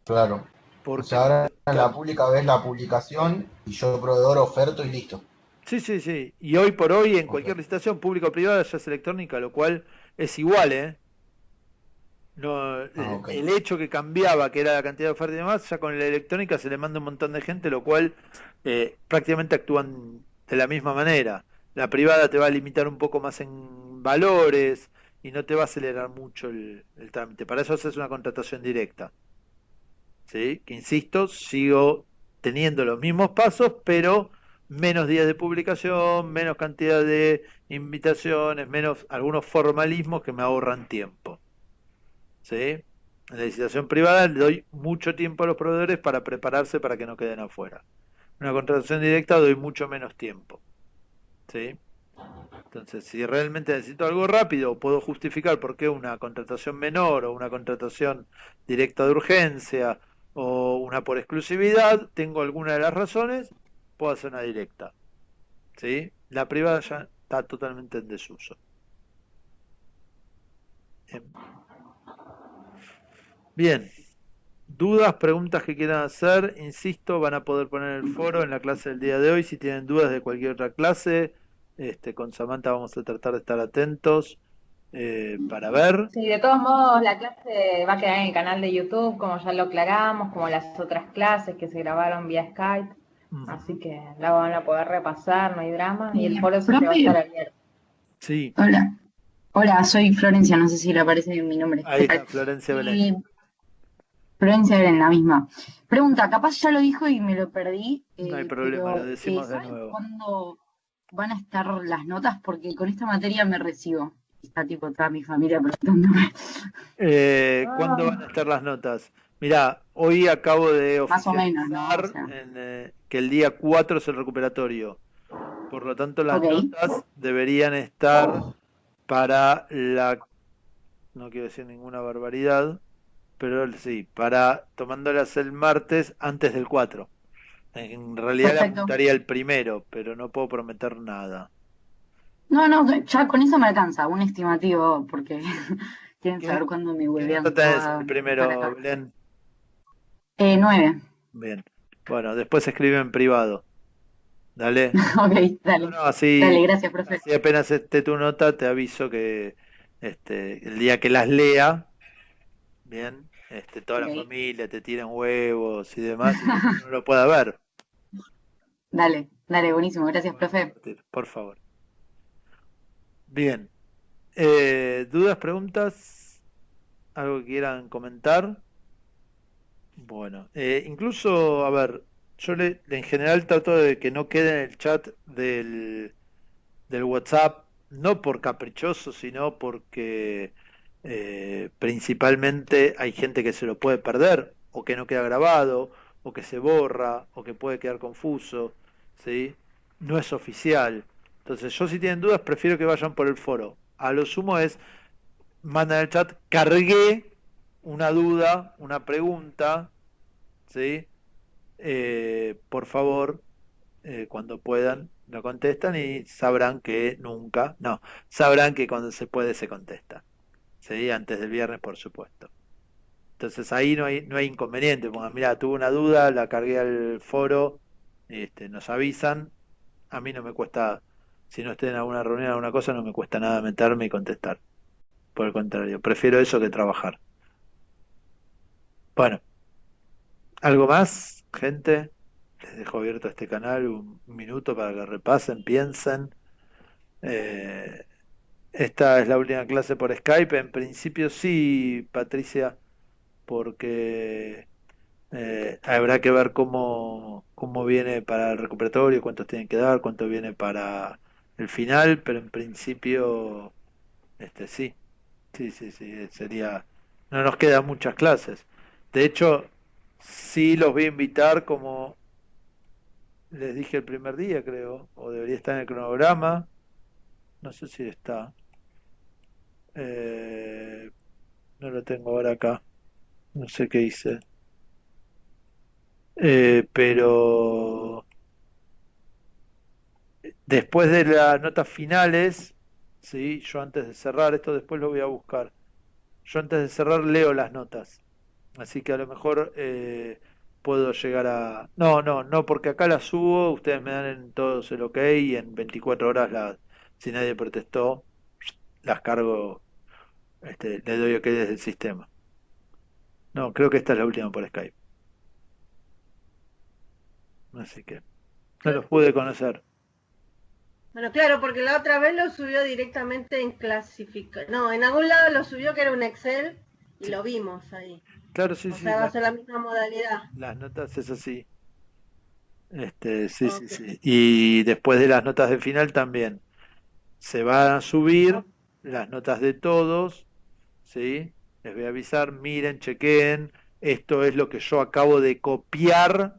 Claro. O Porque, sea, ahora en la pública ves la publicación y yo proveedor oferto y listo. sí, sí, sí. Y hoy por hoy en Ok. cualquier licitación pública o privada ya es electrónica, lo cual es igual, ¿eh? No, Ok. el hecho que cambiaba, que era la cantidad de oferta y demás, ya con la electrónica se le manda un montón de gente, lo cual prácticamente actúan de la misma manera. La privada te va a limitar un poco más en valores y no te va a acelerar mucho el trámite. Para eso haces una contratación directa. ¿Sí? Que insisto, sigo teniendo los mismos pasos, pero menos días de publicación, menos cantidad de invitaciones, menos algunos formalismos que me ahorran tiempo. ¿Sí? En la licitación privada le doy mucho tiempo a los proveedores para prepararse para que no queden afuera. En una contratación directa doy mucho menos tiempo. ¿Sí? Entonces, si realmente necesito algo rápido, o puedo justificar por qué una contratación menor o una contratación directa de urgencia o una por exclusividad, tengo alguna de las razones, puedo hacer una directa. ¿Sí? La privada ya está totalmente en desuso. Bien. Bien. Dudas, preguntas que quieran hacer, insisto, van a poder poner el foro en la clase del día de hoy. Si tienen dudas de cualquier otra clase, con Samantha vamos a tratar de estar atentos para ver. Sí, de todos modos la clase va a quedar en el canal de YouTube, como ya lo aclaramos, como las otras clases que se grabaron vía Skype, así que la van a poder repasar, no hay drama, y el foro siempre va a estar abierto. Sí. Hola, soy Florencia, no sé si le aparece mi nombre. Ahí está, Florencia Belén. Florencia Belén, la misma. Pregunta, capaz ya lo dijo y me lo perdí. No hay problema, pero, lo decimos de ¿saben nuevo. cuándo van a estar las notas? Porque con esta materia me recibo. Está tipo toda mi familia preguntándome. ¿Cuándo van a estar las notas? Mirá, hoy acabo de Más o menos, ¿no? oficializar O sea, que el día 4 es el recuperatorio. Por lo tanto, las Ok. notas deberían estar para no quiero decir ninguna barbaridad, pero sí, para tomándolas el martes antes del 4. En realidad la Perfecto. apuntaría el primero, pero no puedo prometer nada. No, ya con eso me alcanza, un estimativo, porque quieren saber cuándo me ¿Qué vuelven nota tenés toda el primero, para acá. Belén? 9. Bien. Bueno, después escribe en privado. Dale. Ok, dale. No, así, Dale, gracias, profe. así apenas esté tu nota, te aviso que el día que las lea, bien, toda la Ok. familia te tiran huevos y demás, y uno no lo pueda ver, Dale, buenísimo, gracias, profe. por favor. Bien. ¿Dudas, preguntas? ¿Algo que quieran comentar? Bueno, incluso, a ver, yo en general trato de que no quede en el chat del WhatsApp, no por caprichoso, sino porque principalmente hay gente que se lo puede perder, o que no queda grabado, o que se borra, o que puede quedar confuso, ¿sí? No es oficial. Entonces, yo si tienen dudas, prefiero que vayan por el foro. A lo sumo mandan el chat, cargué una duda, una pregunta, ¿sí? Por favor, cuando puedan, lo contestan y sabrán que sabrán que cuando se puede se contesta. ¿Sí? Antes del viernes, por supuesto. Entonces ahí no hay inconveniente. Pongan, mira, tuve una duda, la cargué al foro, nos avisan. A mí no me cuesta, si no estoy en alguna reunión, alguna cosa, no me cuesta nada meterme y contestar. Por el contrario, prefiero eso que trabajar. Bueno, ¿algo más, gente? Les dejo abierto este canal un minuto para que repasen, piensen. Esta es la última clase por Skype. En principio sí, Patricia, porque habrá que ver cómo viene para el recuperatorio, cuántos tienen que dar, cuánto viene para el final, pero en principio sí, sí, sería... No nos quedan muchas clases. De hecho, sí los voy a invitar como les dije el primer día, creo, o debería estar en el cronograma, no sé si está. No lo tengo ahora acá, no sé qué hice. Pero después de las notas finales, ¿sí? Yo antes de cerrar, esto después lo voy a buscar. Yo antes de cerrar leo las notas. Así que a lo mejor puedo llegar a... No, porque acá las subo, ustedes me dan en todos el ok y en 24 horas, si nadie protestó, las cargo, le doy ok desde el sistema. No, creo que esta es la última por Skype. Así que no los pude conocer. Bueno, claro, porque la otra vez lo subió directamente en clasificar. No, en algún lado lo subió que era un Excel y lo vimos ahí. Claro, sí, O sí. sea, va a ser la misma modalidad. Las notas es así. Sí. Y después de las notas de final también se van a subir las notas de todos, ¿sí? Les voy a avisar, miren, chequeen, esto es lo que yo acabo de copiar,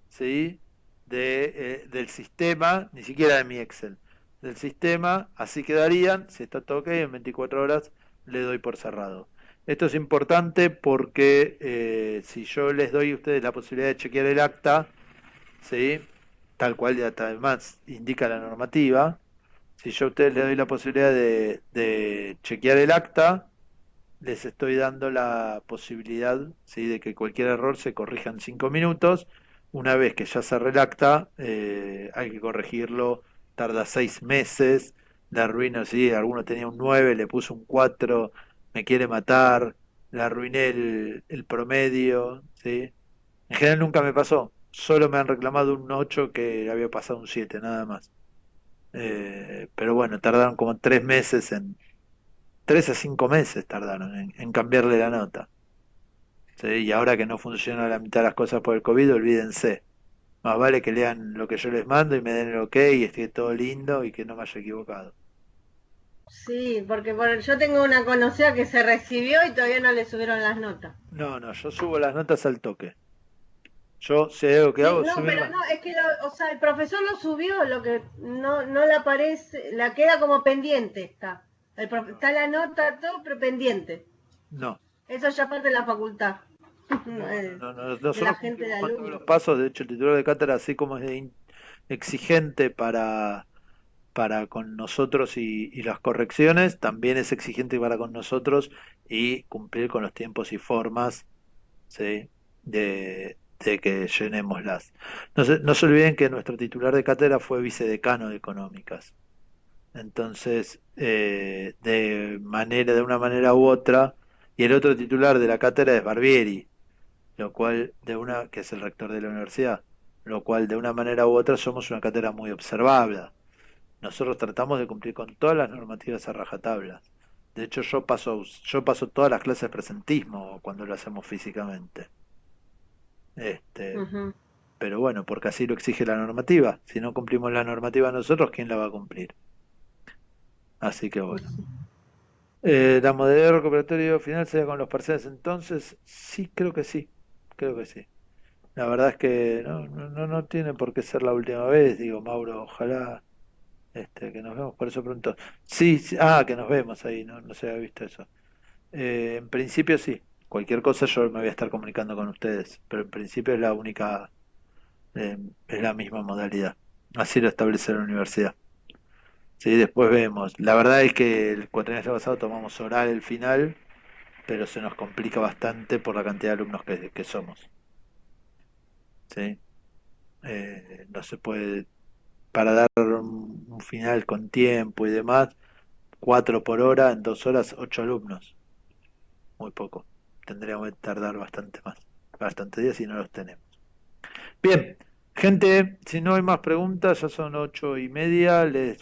¿sí? Del sistema, ni siquiera de mi Excel, del sistema, así quedarían, si está todo ok, en 24 horas le doy por cerrado. Esto es importante porque si yo les doy a ustedes la posibilidad de chequear el acta, ¿sí? Tal cual ya además indica la normativa, si yo a ustedes les doy la posibilidad de chequear el acta, les estoy dando la posibilidad, ¿sí? De que cualquier error se corrija en 5 minutos. Una vez que ya cerré el acta, hay que corregirlo, tarda 6 meses, le arruino, ¿sí? Alguno tenía un 9, le puse un 4, me quiere matar, le arruiné el promedio, ¿sí? En general nunca me pasó, solo me han reclamado un 8 que había pasado un 7, nada más. Pero bueno, tardaron como 3 meses 3 a 5 meses tardaron en cambiarle la nota. ¿Sí? Y ahora que no funciona la mitad de las cosas por el COVID, olvídense. Más vale que lean lo que yo les mando y me den el ok y esté todo lindo y que no me haya equivocado. Sí, porque yo tengo una conocida que se recibió y todavía no le subieron las notas. No, yo subo las notas al toque. Yo, si hay algo que hago, No, subir pero no, es que o sea, el profesor lo subió, lo que no le aparece, la queda como pendiente está. Está la nota, todo, pero pendiente. No. Eso ya parte de la facultad. No, de la gente de todos alumnos. los pasos. De hecho, el titular de cátedra, así como es exigente para con nosotros y las correcciones, también es exigente para con nosotros y cumplir con los tiempos y formas, ¿sí? de que llenémoslas. No se olviden que nuestro titular de cátedra fue vicedecano de económicas. Entonces, de una manera u otra, y el otro titular de la cátedra es Barbieri, lo cual que es el rector de la universidad, lo cual de una manera u otra somos una cátedra muy observada. Nosotros tratamos de cumplir con todas las normativas a rajatabla. De hecho, yo paso todas las clases de presentismo cuando lo hacemos físicamente. Pero bueno, porque así lo exige la normativa. Si no cumplimos la normativa nosotros, ¿quién la va a cumplir? Así que bueno. ¿La modalidad recuperatorio final sería con los parciales entonces? Sí, creo que sí. La verdad es que no tiene por qué ser la última vez, digo, Mauro, ojalá que nos vemos por eso pronto. Sí, que nos vemos ahí, no se había visto eso. En principio sí, cualquier cosa yo me voy a estar comunicando con ustedes, pero en principio es la única, es la misma modalidad. Así lo establece la universidad. Sí, después vemos. La verdad es que el cuatrimestre pasado tomamos oral el final, pero se nos complica bastante por la cantidad de alumnos que somos. ¿Sí? No se puede, para dar un final con tiempo y demás, 4 por hora, en 2 horas, 8 alumnos. Muy poco. Tendríamos que tardar bastante días y no los tenemos. Bien, gente, si no hay más preguntas, ya son 8:30, les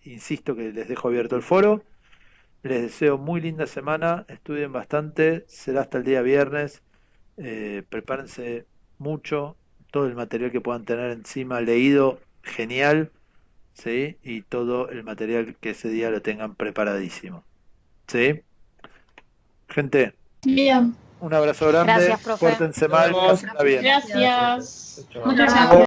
insisto que les dejo abierto el foro. Les deseo muy linda semana, estudien bastante, será hasta el día viernes. Prepárense mucho, todo el material que puedan tener encima leído, genial, ¿sí? Y todo el material que ese día lo tengan preparadísimo, ¿sí? Gente, Bien. un abrazo grande, Gracias, profe. pórtense mal, Nos vemos. pásenla bien. Gracias. Chao. Muchas gracias.